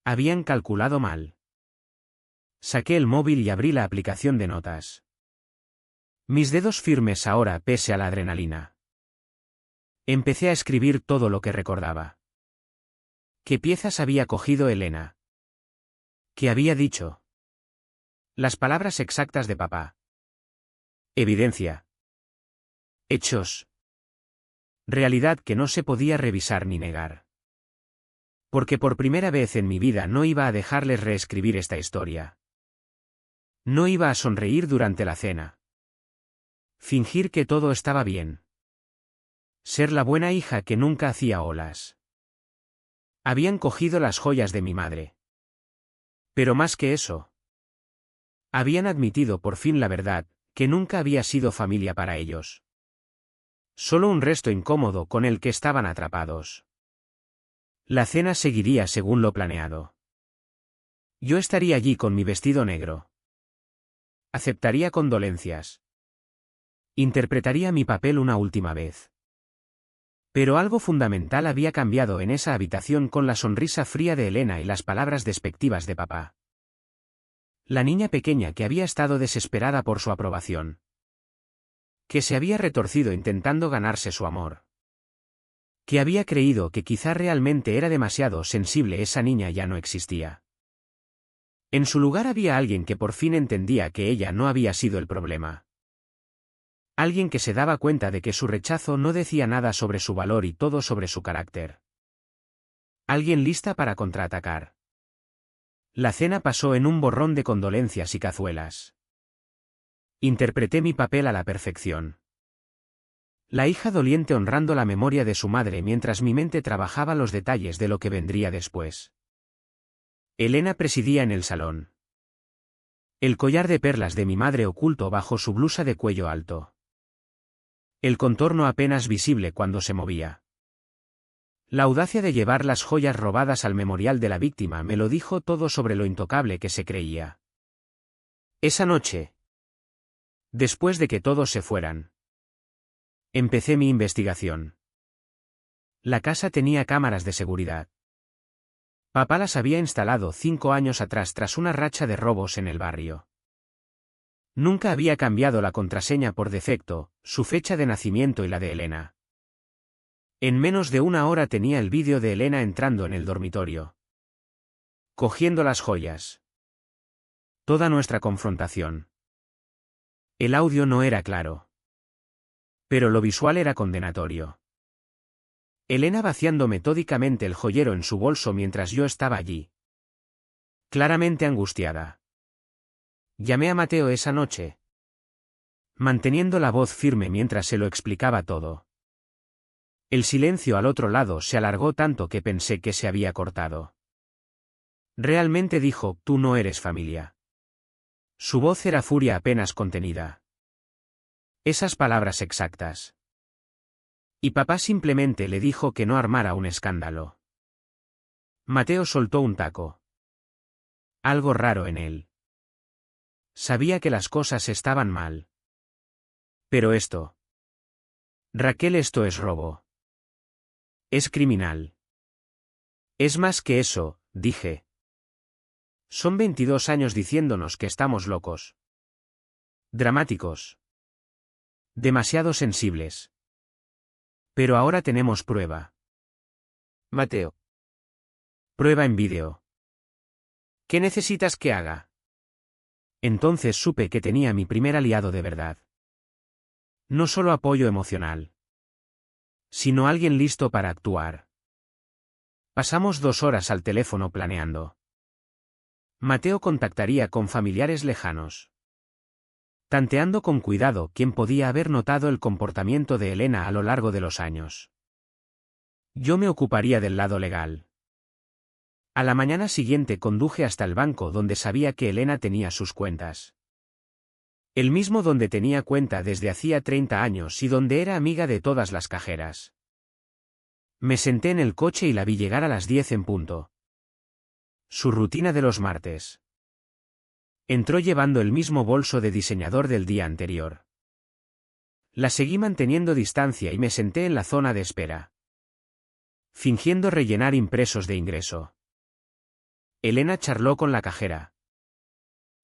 Habían calculado mal. Saqué el móvil y abrí la aplicación de notas. Mis dedos firmes ahora pese a la adrenalina. Empecé a escribir todo lo que recordaba. ¿Qué piezas había cogido Elena? ¿Qué había dicho? Las palabras exactas de papá. Evidencia. Hechos. Realidad que no se podía revisar ni negar. Porque por primera vez en mi vida no iba a dejarles reescribir esta historia. No iba a sonreír durante la cena. Fingir que todo estaba bien. Ser la buena hija que nunca hacía olas. Habían cogido las joyas de mi madre. Pero más que eso. Habían admitido por fin la verdad, que nunca había sido familia para ellos. Solo un resto incómodo con el que estaban atrapados. La cena seguiría según lo planeado. Yo estaría allí con mi vestido negro. Aceptaría condolencias. Interpretaría mi papel una última vez. Pero algo fundamental había cambiado en esa habitación con la sonrisa fría de Elena y las palabras despectivas de papá. La niña pequeña que había estado desesperada por su aprobación. Que se había retorcido intentando ganarse su amor. Que había creído que quizá realmente era demasiado sensible, esa niña ya no existía. En su lugar había alguien que por fin entendía que ella no había sido el problema. Alguien que se daba cuenta de que su rechazo no decía nada sobre su valor y todo sobre su carácter. Alguien lista para contraatacar. La cena pasó en un borrón de condolencias y cazuelas. Interpreté mi papel a la perfección. La hija doliente honrando la memoria de su madre mientras mi mente trabajaba los detalles de lo que vendría después. Elena presidía en el salón. El collar de perlas de mi madre oculto bajo su blusa de cuello alto. El contorno apenas visible cuando se movía. La audacia de llevar las joyas robadas al memorial de la víctima me lo dijo todo sobre lo intocable que se creía. Esa noche, después de que todos se fueran, empecé mi investigación. La casa tenía cámaras de seguridad. Papá las había instalado 5 años atrás tras una racha de robos en el barrio. Nunca había cambiado la contraseña por defecto, su fecha de nacimiento y la de Elena. En menos de una hora tenía el vídeo de Elena entrando en el dormitorio, cogiendo las joyas. Toda nuestra confrontación. El audio no era claro, pero lo visual era condenatorio. Elena vaciando metódicamente el joyero en su bolso mientras yo estaba allí. Claramente angustiada. Llamé a Mateo esa noche, manteniendo la voz firme mientras se lo explicaba todo. El silencio al otro lado se alargó tanto que pensé que se había cortado. Realmente dijo, tú no eres familia. Su voz era furia apenas contenida. Esas palabras exactas. Y papá simplemente le dijo que no armara un escándalo. Mateo soltó un taco. Algo raro en él. Sabía que las cosas estaban mal. Pero esto. Raquel, esto es robo. Es criminal. Es más que eso, dije. Son 22 años diciéndonos que estamos locos. Dramáticos. Demasiado sensibles. Pero ahora tenemos prueba. Mateo. Prueba en vídeo. ¿Qué necesitas que haga? Entonces supe que tenía mi primer aliado de verdad. No solo apoyo emocional, sino alguien listo para actuar. Pasamos 2 horas al teléfono planeando. Mateo contactaría con familiares lejanos, tanteando con cuidado quién podía haber notado el comportamiento de Elena a lo largo de los años. Yo me ocuparía del lado legal. A la mañana siguiente conduje hasta el banco donde sabía que Elena tenía sus cuentas. El mismo donde tenía cuenta desde hacía 30 años y donde era amiga de todas las cajeras. Me senté en el coche y la vi llegar a las 10 en punto. Su rutina de los martes. Entró llevando el mismo bolso de diseñador del día anterior. La seguí manteniendo distancia y me senté en la zona de espera, fingiendo rellenar impresos de ingreso. Elena charló con la cajera.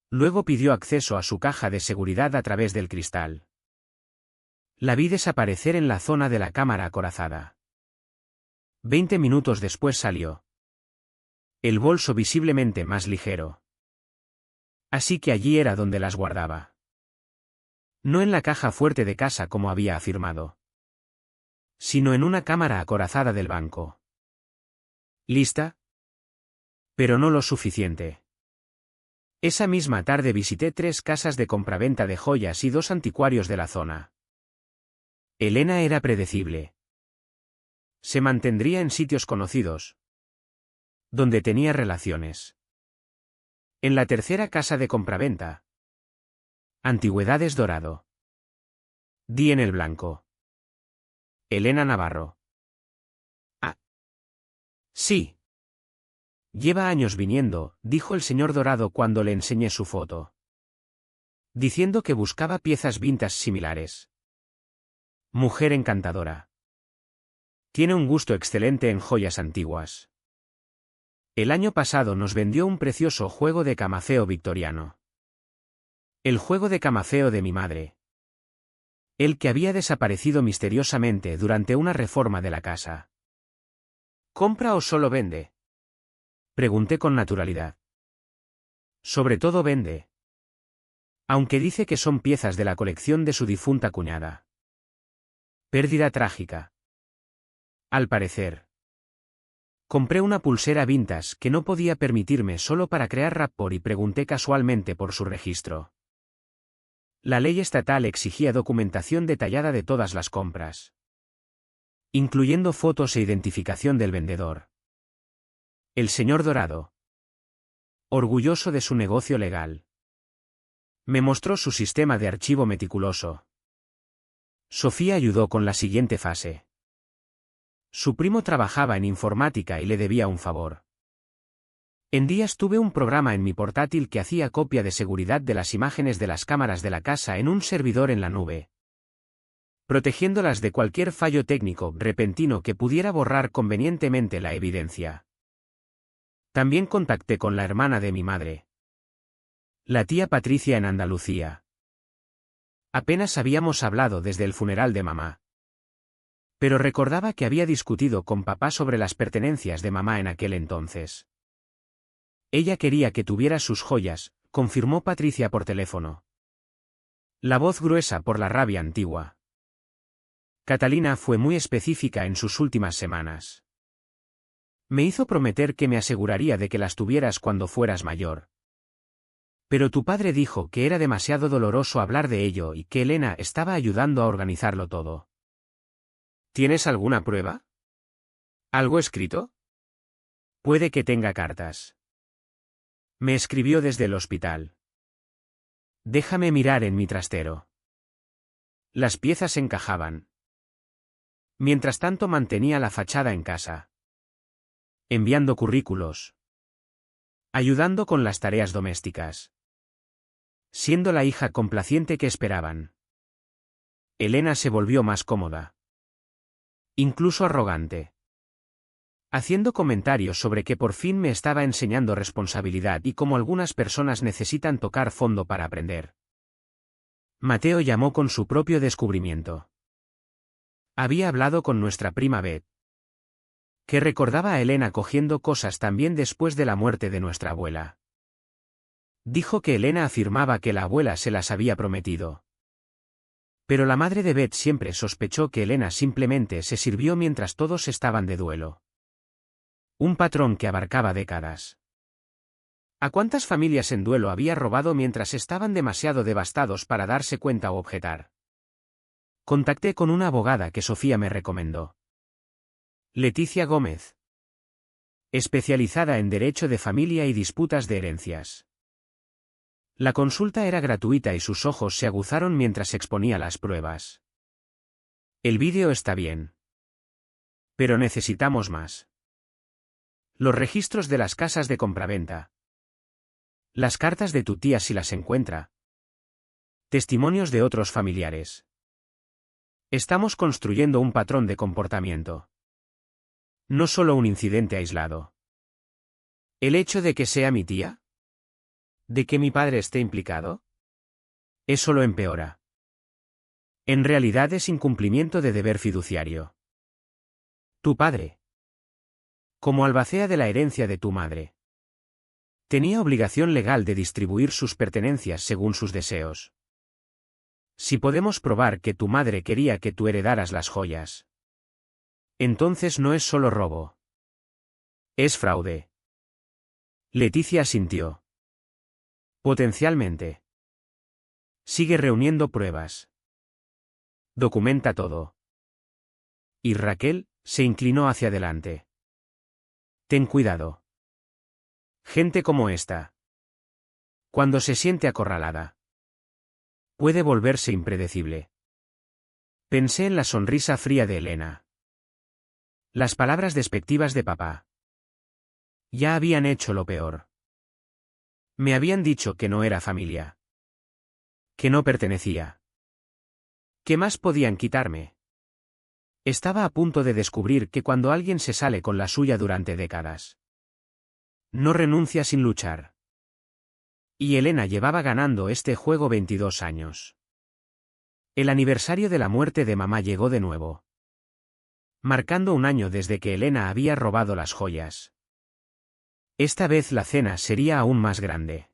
Luego pidió acceso a su caja de seguridad a través del cristal. La vi desaparecer en la zona de la cámara acorazada. 20 minutos después salió. El bolso visiblemente más ligero. Así que allí era donde las guardaba. No en la caja fuerte de casa como había afirmado, sino en una cámara acorazada del banco. ¿Lista? Pero no lo suficiente. Esa misma tarde visité 3 casas de compraventa de joyas y 2 anticuarios de la zona. Elena era predecible. Se mantendría en sitios conocidos, donde tenía relaciones. En la tercera casa de compraventa, Antigüedades Dorado, di en el blanco. Elena Navarro. Ah. Sí. Lleva años viniendo, dijo el señor Dorado cuando le enseñé su foto, diciendo que buscaba piezas vintage similares. Mujer encantadora. Tiene un gusto excelente en joyas antiguas. El año pasado nos vendió un precioso juego de camafeo victoriano. El juego de camafeo de mi madre. El que había desaparecido misteriosamente durante una reforma de la casa. ¿Compra o solo vende? Pregunté con naturalidad. Sobre todo vende. Aunque dice que son piezas de la colección de su difunta cuñada. Pérdida trágica. Al parecer. Compré una pulsera vintage que no podía permitirme solo para crear rapport y pregunté casualmente por su registro. La ley estatal exigía documentación detallada de todas las compras, incluyendo fotos e identificación del vendedor. El señor Dorado, orgulloso de su negocio legal, me mostró su sistema de archivo meticuloso. Sofía ayudó con la siguiente fase. Su primo trabajaba en informática y le debía un favor. En días tuve un programa en mi portátil que hacía copia de seguridad de las imágenes de las cámaras de la casa en un servidor en la nube, protegiéndolas de cualquier fallo técnico repentino que pudiera borrar convenientemente la evidencia. También contacté con la hermana de mi madre, la tía Patricia en Andalucía. Apenas habíamos hablado desde el funeral de mamá. Pero recordaba que había discutido con papá sobre las pertenencias de mamá en aquel entonces. Ella quería que tuviera sus joyas, confirmó Patricia por teléfono. La voz gruesa por la rabia antigua. Catalina fue muy específica en sus últimas semanas. Me hizo prometer que me aseguraría de que las tuvieras cuando fueras mayor. Pero tu padre dijo que era demasiado doloroso hablar de ello y que Elena estaba ayudando a organizarlo todo. ¿Tienes alguna prueba? ¿Algo escrito? Puede que tenga cartas. Me escribió desde el hospital. Déjame mirar en mi trastero. Las piezas encajaban. Mientras tanto mantenía la fachada en casa. Enviando currículos. Ayudando con las tareas domésticas. Siendo la hija complaciente que esperaban. Elena se volvió más cómoda. Incluso arrogante. Haciendo comentarios sobre que por fin me estaba enseñando responsabilidad y cómo algunas personas necesitan tocar fondo para aprender. Mateo llamó con su propio descubrimiento. Había hablado con nuestra prima Beth, que recordaba a Elena cogiendo cosas también después de la muerte de nuestra abuela. Dijo que Elena afirmaba que la abuela se las había prometido. Pero la madre de Beth siempre sospechó que Elena simplemente se sirvió mientras todos estaban de duelo. Un patrón que abarcaba décadas. ¿A cuántas familias en duelo había robado mientras estaban demasiado devastados para darse cuenta o objetar? Contacté con una abogada que Sofía me recomendó. Leticia Gómez. Especializada en Derecho de Familia y Disputas de Herencias. La consulta era gratuita y sus ojos se aguzaron mientras exponía las pruebas. El vídeo está bien. Pero necesitamos más. Los registros de las casas de compraventa. Las cartas de tu tía si las encuentra. Testimonios de otros familiares. Estamos construyendo un patrón de comportamiento. No solo un incidente aislado. ¿El hecho de que sea mi tía? ¿De que mi padre esté implicado? Eso lo empeora. En realidad es incumplimiento de deber fiduciario. Tu padre, como albacea de la herencia de tu madre, tenía obligación legal de distribuir sus pertenencias según sus deseos. Si podemos probar que tu madre quería que tú heredaras las joyas, entonces no es solo robo. Es fraude. Leticia asintió. Potencialmente. Sigue reuniendo pruebas. Documenta todo. Y Raquel se inclinó hacia adelante. Ten cuidado. Gente como esta, cuando se siente acorralada, puede volverse impredecible. Pensé en la sonrisa fría de Elena. Las palabras despectivas de papá. Ya habían hecho lo peor. Me habían dicho que no era familia. Que no pertenecía. ¿Qué más podían quitarme? Estaba a punto de descubrir que cuando alguien se sale con la suya durante décadas, no renuncia sin luchar. Y Elena llevaba ganando este juego 22 años. El aniversario de la muerte de mamá llegó de nuevo, marcando un año desde que Elena había robado las joyas. Esta vez la cena sería aún más grande.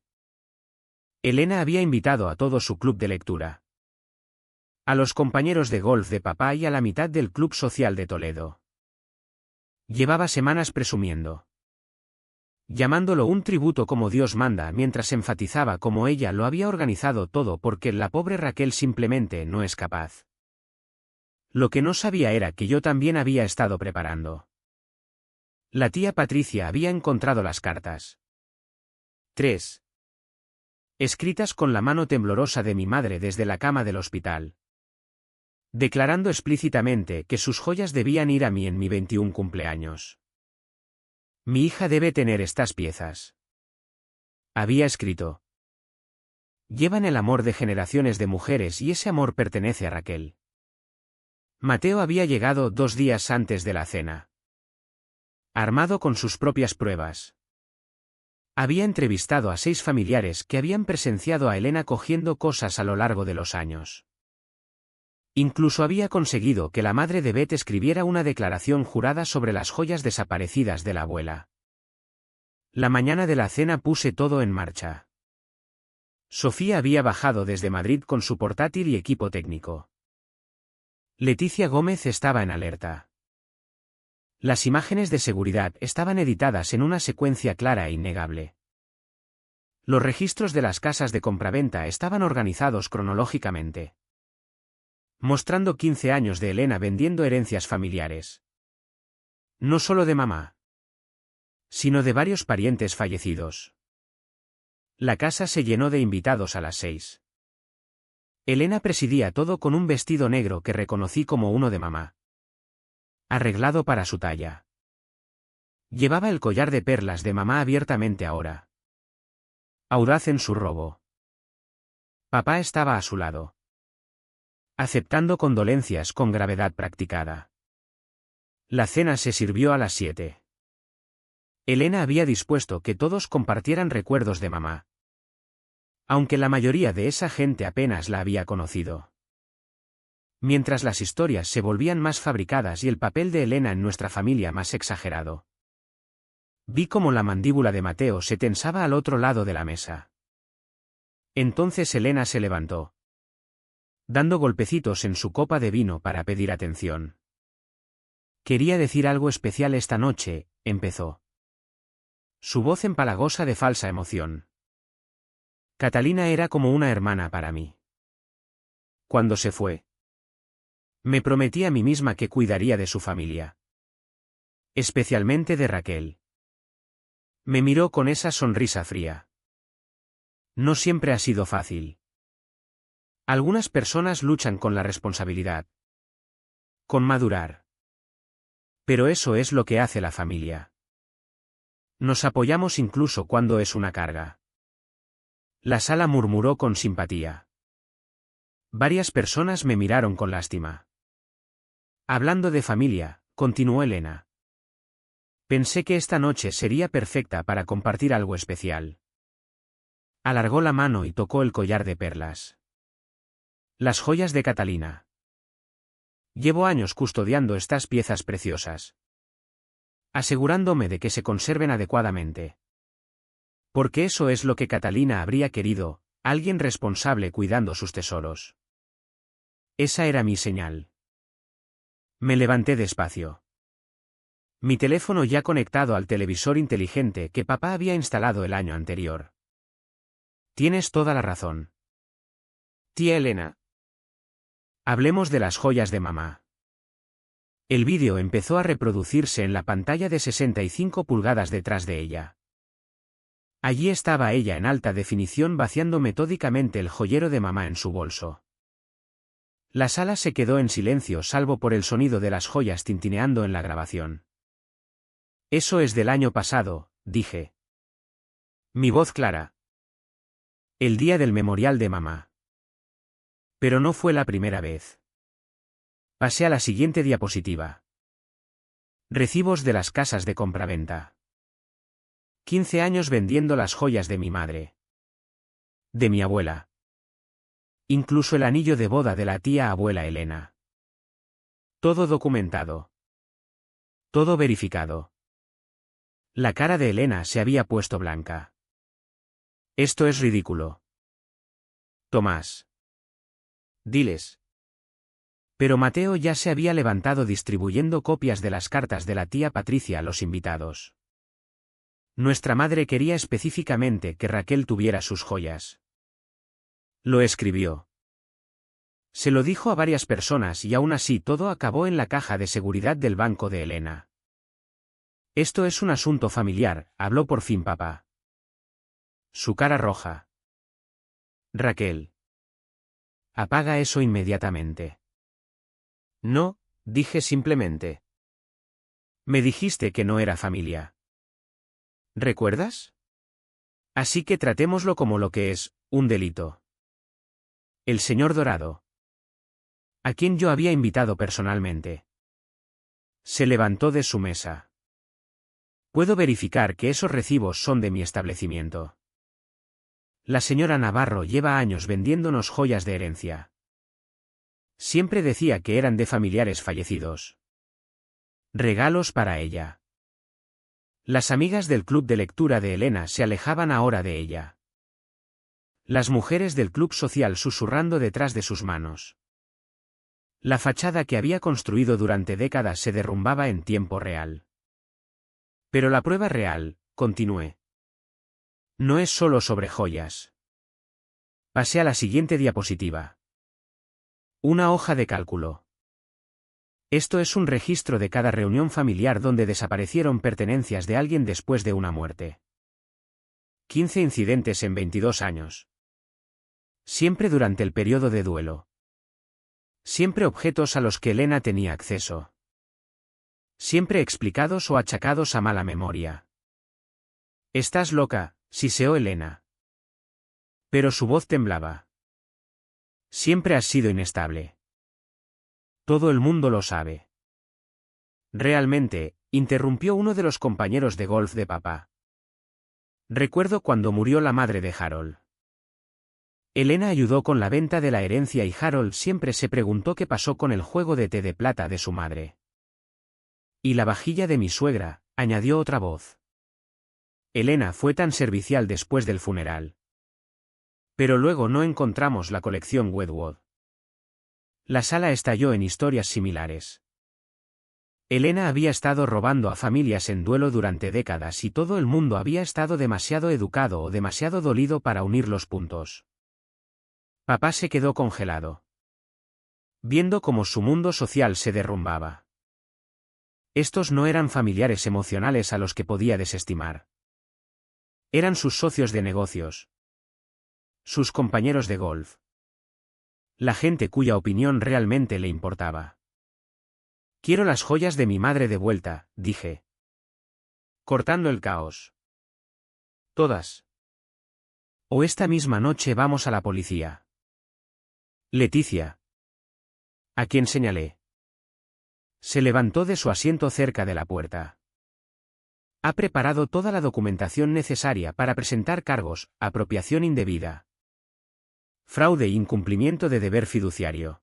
Elena había invitado a todo su club de lectura, a los compañeros de golf de papá y a la mitad del club social de Toledo. Llevaba semanas presumiendo, llamándolo un tributo como Dios manda, mientras enfatizaba cómo ella lo había organizado todo porque la pobre Raquel simplemente no es capaz. Lo que no sabía era que yo también había estado preparando. La tía Patricia había encontrado las cartas. 3. Escritas con la mano temblorosa de mi madre desde la cama del hospital. declarando explícitamente que sus joyas debían ir a mí en mi 21 cumpleaños. Mi hija debe tener estas piezas. Había escrito. Llevan el amor de generaciones de mujeres y ese amor pertenece a Raquel. Mateo había llegado 2 días antes de la cena. Armado con sus propias pruebas. Había entrevistado a 6 familiares que habían presenciado a Elena cogiendo cosas a lo largo de los años. Incluso había conseguido que la madre de Beth escribiera una declaración jurada sobre las joyas desaparecidas de la abuela. La mañana de la cena puse todo en marcha. Sofía había bajado desde Madrid con su portátil y equipo técnico. Leticia Gómez estaba en alerta. Las imágenes de seguridad estaban editadas en una secuencia clara e innegable. Los registros de las casas de compraventa estaban organizados cronológicamente, mostrando 15 años de Elena vendiendo herencias familiares. No solo de mamá, sino de varios parientes fallecidos. La casa se llenó de invitados a las 6. Elena presidía todo con un vestido negro que reconocí como uno de mamá, arreglado para su talla. Llevaba el collar de perlas de mamá abiertamente ahora, audaz en su robo. Papá estaba a su lado, aceptando condolencias con gravedad practicada. La cena se sirvió a las 7. Elena había dispuesto que todos compartieran recuerdos de mamá, aunque la mayoría de esa gente apenas la había conocido. Mientras las historias se volvían más fabricadas y el papel de Elena en nuestra familia más exagerado. Vi cómo la mandíbula de Mateo se tensaba al otro lado de la mesa. Entonces Elena se levantó, dando golpecitos en su copa de vino para pedir atención. Quería decir algo especial esta noche, empezó. Su voz empalagosa de falsa emoción. Catalina era como una hermana para mí. Cuando se fue, me prometí a mí misma que cuidaría de su familia. Especialmente de Raquel. Me miró con esa sonrisa fría. No siempre ha sido fácil. Algunas personas luchan con la responsabilidad, con madurar. Pero eso es lo que hace la familia. Nos apoyamos incluso cuando es una carga. La sala murmuró con simpatía. Varias personas me miraron con lástima. Hablando de familia, continuó Elena. Pensé que esta noche sería perfecta para compartir algo especial. Alargó la mano y tocó el collar de perlas. Las joyas de Catalina. Llevo años custodiando estas piezas preciosas, asegurándome de que se conserven adecuadamente. Porque eso es lo que Catalina habría querido, alguien responsable cuidando sus tesoros. Esa era mi señal. Me levanté despacio. Mi teléfono ya conectado al televisor inteligente que papá había instalado el año anterior. Tienes toda la razón. Tía Elena. Hablemos de las joyas de mamá. El vídeo empezó a reproducirse en la pantalla de 65 pulgadas detrás de ella. Allí estaba ella en alta definición vaciando metódicamente el joyero de mamá en su bolso. La sala se quedó en silencio salvo por el sonido de las joyas tintineando en la grabación. Eso es del año pasado, dije. Mi voz clara. El día del memorial de mamá. Pero no fue la primera vez. Pasé a la siguiente diapositiva. Recibos de las casas de compraventa. 15 años vendiendo las joyas de mi madre. De mi abuela. Incluso el anillo de boda de la tía abuela Elena. Todo documentado. Todo verificado. La cara de Elena se había puesto blanca. Esto es ridículo. Tomás. Diles. Pero Mateo ya se había levantado distribuyendo copias de las cartas de la tía Patricia a los invitados. Nuestra madre quería específicamente que Raquel tuviera sus joyas. Lo escribió. Se lo dijo a varias personas y aún así todo acabó en la caja de seguridad del banco de Elena. Esto es un asunto familiar, habló por fin papá. Su cara roja. Raquel. Apaga eso inmediatamente. No, dije simplemente. Me dijiste que no era familia. ¿Recuerdas? Así que tratémoslo como lo que es, un delito. El señor Dorado, a quien yo había invitado personalmente, se levantó de su mesa. Puedo verificar que esos recibos son de mi establecimiento. La señora Navarro lleva años vendiéndonos joyas de herencia. Siempre decía que eran de familiares fallecidos. Regalos para ella. Las amigas del club de lectura de Elena se alejaban ahora de ella. Las mujeres del club social susurrando detrás de sus manos. La fachada que había construido durante décadas se derrumbaba en tiempo real. Pero la prueba real, continué, no es solo sobre joyas. Pasé a la siguiente diapositiva. Una hoja de cálculo. Esto es un registro de cada reunión familiar donde desaparecieron pertenencias de alguien después de una muerte. 15 incidentes en 22 años. Siempre durante el periodo de duelo. Siempre objetos a los que Elena tenía acceso. Siempre explicados o achacados a mala memoria. «Estás loca», siseó Elena. Pero su voz temblaba. Siempre has sido inestable. Todo el mundo lo sabe. Realmente, interrumpió uno de los compañeros de golf de papá. Recuerdo cuando murió la madre de Harold. Elena ayudó con la venta de la herencia y Harold siempre se preguntó qué pasó con el juego de té de plata de su madre. Y la vajilla de mi suegra, añadió otra voz. Elena fue tan servicial después del funeral. Pero luego no encontramos la colección Wedgwood. La sala estalló en historias similares. Elena había estado robando a familias en duelo durante décadas y todo el mundo había estado demasiado educado o demasiado dolido para unir los puntos. Papá se quedó congelado, viendo cómo su mundo social se derrumbaba. Estos no eran familiares emocionales a los que podía desestimar. Eran sus socios de negocios. Sus compañeros de golf. La gente cuya opinión realmente le importaba. Quiero las joyas de mi madre de vuelta, dije. Cortando el caos. Todas. O esta misma noche vamos a la policía. Leticia. ¿A quién señalé? Se levantó de su asiento cerca de la puerta. Ha preparado toda la documentación necesaria para presentar cargos, apropiación indebida. Fraude e incumplimiento de deber fiduciario.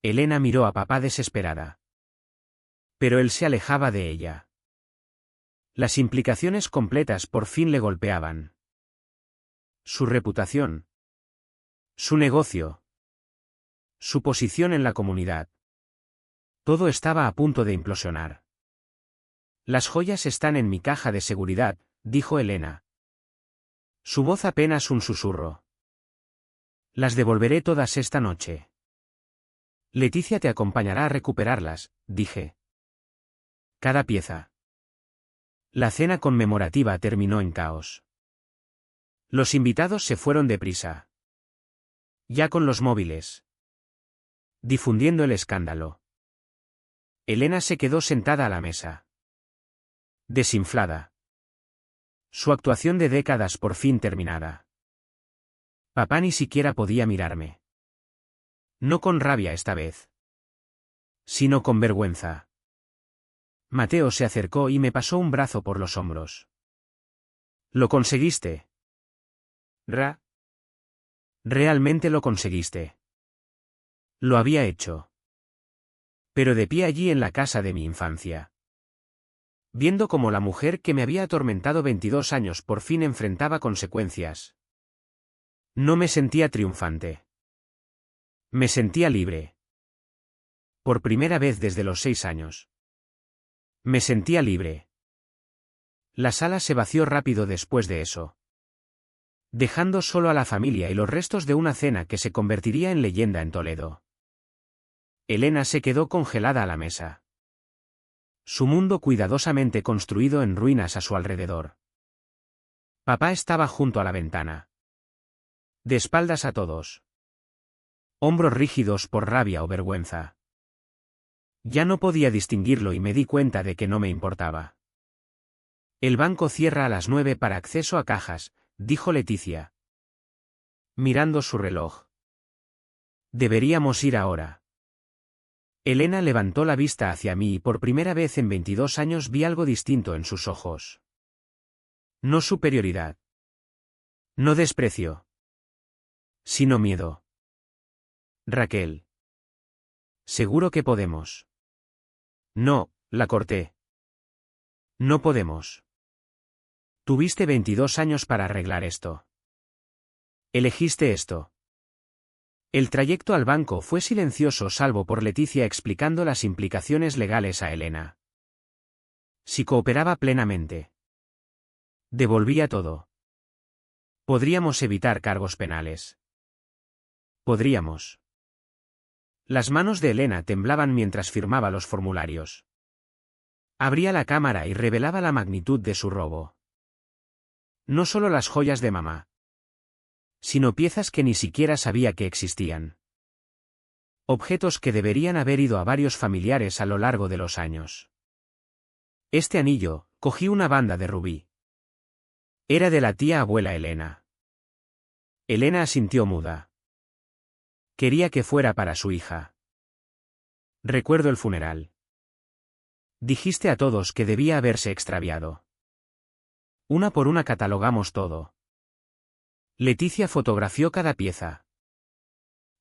Elena miró a papá desesperada. Pero él se alejaba de ella. Las implicaciones completas por fin le golpeaban. Su reputación. Su negocio. Su posición en la comunidad. Todo estaba a punto de implosionar. Las joyas están en mi caja de seguridad, dijo Elena. Su voz apenas un susurro. Las devolveré todas esta noche. Leticia te acompañará a recuperarlas, dije. Cada pieza. La cena conmemorativa terminó en caos. Los invitados se fueron deprisa. Ya con los móviles. Difundiendo el escándalo. Elena se quedó sentada a la mesa. Desinflada. Su actuación de décadas por fin terminada. Papá ni siquiera podía mirarme. No con rabia esta vez. Sino con vergüenza. Mateo se acercó y me pasó un brazo por los hombros. ¿Lo conseguiste? Realmente lo conseguiste. Lo había hecho. Pero de pie allí en la casa de mi infancia. Viendo cómo la mujer que me había atormentado 22 años por fin enfrentaba consecuencias. No me sentía triunfante. Me sentía libre. Por primera vez desde los 6 años. Me sentía libre. La sala se vació rápido después de eso. Dejando solo a la familia y los restos de una cena que se convertiría en leyenda en Toledo. Elena se quedó congelada a la mesa. Su mundo cuidadosamente construido en ruinas a su alrededor. Papá estaba junto a la ventana. De espaldas a todos. Hombros rígidos por rabia o vergüenza. Ya no podía distinguirlo y me di cuenta de que no me importaba. El banco cierra a las 9 para acceso a cajas, dijo Leticia, mirando su reloj. Deberíamos ir ahora. Elena levantó la vista hacia mí y por primera vez en 22 años vi algo distinto en sus ojos. No superioridad. No desprecio. Sino miedo. Raquel. Seguro que podemos. No, la corté. No podemos. Tuviste 22 años para arreglar esto. Elegiste esto. El trayecto al banco fue silencioso salvo por Leticia explicando las implicaciones legales a Elena. Si cooperaba plenamente. Devolvía todo. Podríamos evitar cargos penales. Podríamos. Las manos de Elena temblaban mientras firmaba los formularios. Abría la cámara y revelaba la magnitud de su robo. No solo las joyas de mamá, sino piezas que ni siquiera sabía que existían. Objetos que deberían haber ido a varios familiares a lo largo de los años. Este anillo, cogí una banda de rubí. Era de la tía abuela Elena. Elena asintió muda. Quería que fuera para su hija. Recuerdo el funeral. Dijiste a todos que debía haberse extraviado. Una por una catalogamos todo. Leticia fotografió cada pieza,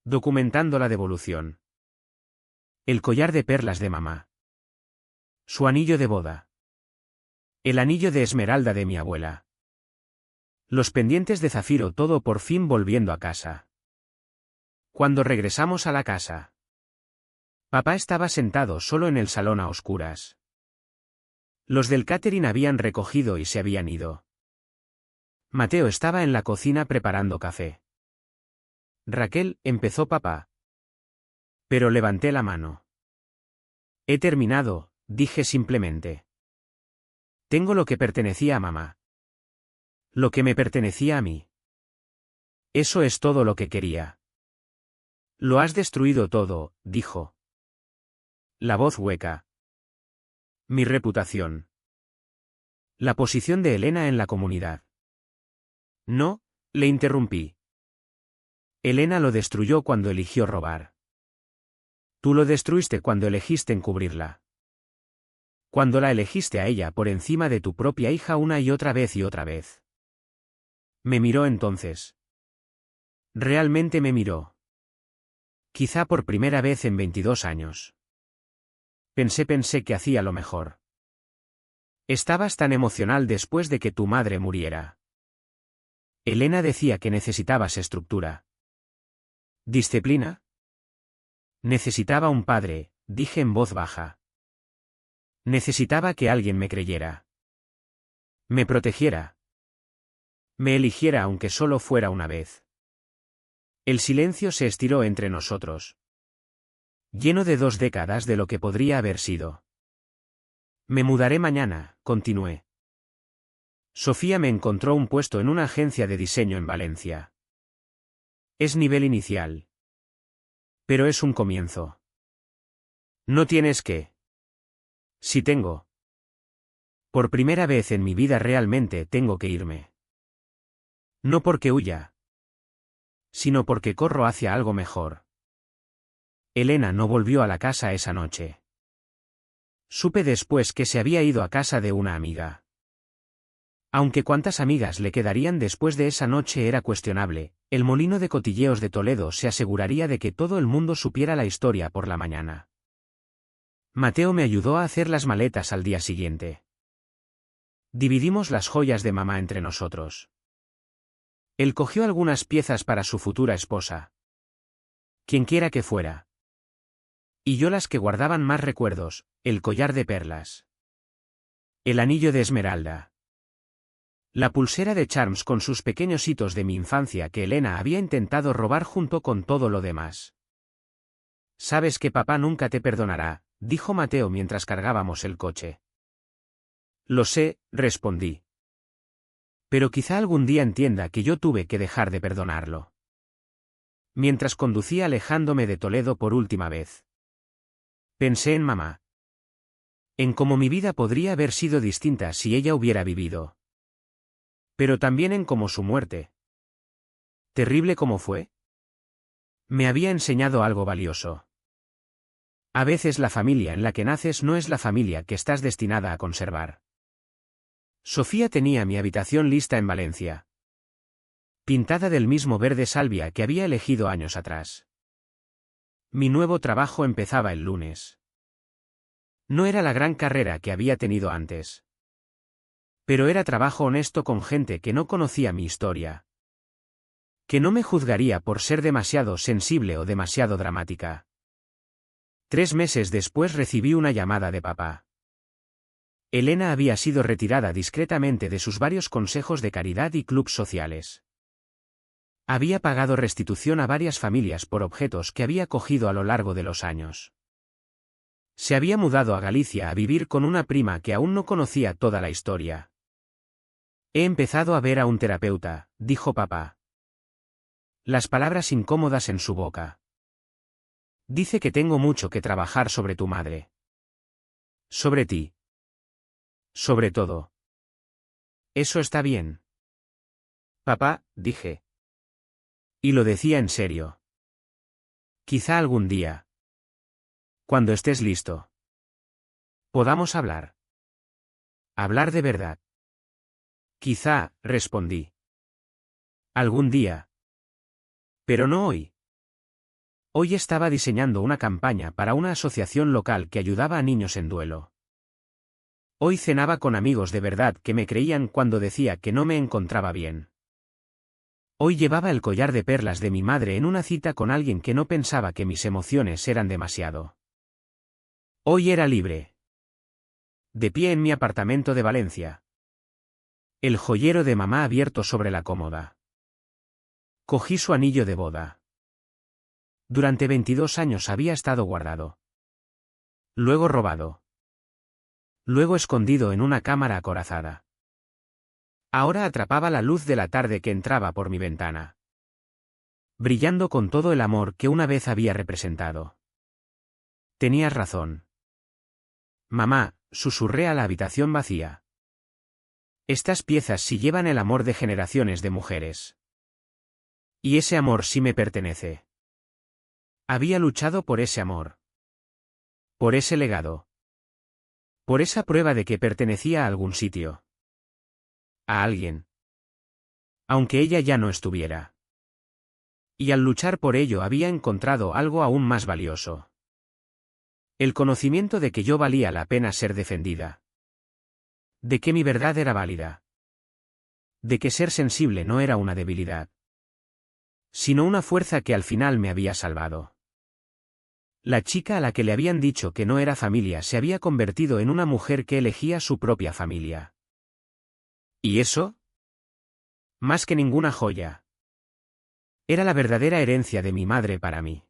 documentando la devolución. El collar de perlas de mamá. Su anillo de boda. El anillo de esmeralda de mi abuela. Los pendientes de zafiro, todo por fin volviendo a casa. Cuando regresamos a la casa, papá estaba sentado solo en el salón a oscuras. Los del catering habían recogido y se habían ido. Mateo estaba en la cocina preparando café. Raquel, empezó papá. Pero levanté la mano. He terminado, dije simplemente. Tengo lo que pertenecía a mamá. Lo que me pertenecía a mí. Eso es todo lo que quería. Lo has destruido todo, dijo. La voz hueca. Mi reputación. La posición de Elena en la comunidad. No, le interrumpí. Elena lo destruyó cuando eligió robar. Tú lo destruiste cuando elegiste encubrirla. Cuando la elegiste a ella por encima de tu propia hija una y otra vez y otra vez. Me miró entonces. Realmente me miró. Quizá por primera vez en 22 años. Pensé que hacía lo mejor. Estabas tan emocional después de que tu madre muriera. Elena decía que necesitabas estructura. ¿Disciplina? Necesitaba un padre, dije en voz baja. Necesitaba que alguien me creyera. Me protegiera. Me eligiera aunque solo fuera una vez. El silencio se estiró entre nosotros. Lleno de 2 décadas de lo que podría haber sido. Me mudaré mañana, continué. Sofía me encontró un puesto en una agencia de diseño en Valencia. Es nivel inicial. Pero es un comienzo. No tienes que. Si tengo. Por primera vez en mi vida realmente tengo que irme. No porque huya, sino porque corro hacia algo mejor. Elena no volvió a la casa esa noche. Supe después que se había ido a casa de una amiga. Aunque cuántas amigas le quedarían después de esa noche era cuestionable, el molino de cotilleos de Toledo se aseguraría de que todo el mundo supiera la historia por la mañana. Mateo me ayudó a hacer las maletas al día siguiente. Dividimos las joyas de mamá entre nosotros. Él cogió algunas piezas para su futura esposa. Quienquiera que fuera. Y yo las que guardaban más recuerdos, el collar de perlas. El anillo de esmeralda. La pulsera de Charms con sus pequeños hitos de mi infancia que Elena había intentado robar junto con todo lo demás. Sabes que papá nunca te perdonará, dijo Mateo mientras cargábamos el coche. Lo sé, respondí. Pero quizá algún día entienda que yo tuve que dejar de perdonarlo. Mientras conducía alejándome de Toledo por última vez. Pensé en mamá. En cómo mi vida podría haber sido distinta si ella hubiera vivido. Pero también en cómo su muerte, terrible como fue, me había enseñado algo valioso. A veces la familia en la que naces no es la familia que estás destinada a conservar. Sofía tenía mi habitación lista en Valencia, pintada del mismo verde salvia que había elegido años atrás. Mi nuevo trabajo empezaba el lunes. No era la gran carrera que había tenido antes. Pero era trabajo honesto con gente que no conocía mi historia. Que no me juzgaría por ser demasiado sensible o demasiado dramática. 3 meses después recibí una llamada de papá. Elena había sido retirada discretamente de sus varios consejos de caridad y clubs sociales. Había pagado restitución a varias familias por objetos que había cogido a lo largo de los años. Se había mudado a Galicia a vivir con una prima que aún no conocía toda la historia. He empezado a ver a un terapeuta, dijo papá. Las palabras incómodas en su boca. Dice que tengo mucho que trabajar sobre tu madre. Sobre ti. Sobre todo. Eso está bien. Papá, dije. Y lo decía en serio. Quizá algún día. Cuando estés listo. Podamos hablar. Hablar de verdad. Quizá, respondí. Algún día. Pero no hoy. Hoy estaba diseñando una campaña para una asociación local que ayudaba a niños en duelo. Hoy cenaba con amigos de verdad que me creían cuando decía que no me encontraba bien. Hoy llevaba el collar de perlas de mi madre en una cita con alguien que no pensaba que mis emociones eran demasiado. Hoy era libre. De pie en mi apartamento de Valencia. El joyero de mamá abierto sobre la cómoda. Cogí su anillo de boda. Durante 22 años había estado guardado. Luego robado. Luego escondido en una cámara acorazada. Ahora atrapaba la luz de la tarde que entraba por mi ventana. Brillando con todo el amor que una vez había representado. Tenías razón. Mamá, susurré a la habitación vacía. Estas piezas sí llevan el amor de generaciones de mujeres. Y ese amor sí me pertenece. Había luchado por ese amor. Por ese legado. Por esa prueba de que pertenecía a algún sitio. A alguien. Aunque ella ya no estuviera. Y al luchar por ello había encontrado algo aún más valioso. El conocimiento de que yo valía la pena ser defendida. De que mi verdad era válida. De que ser sensible no era una debilidad. Sino una fuerza que al final me había salvado. La chica a la que le habían dicho que no era familia se había convertido en una mujer que elegía su propia familia. ¿Y eso? Más que ninguna joya. Era la verdadera herencia de mi madre para mí.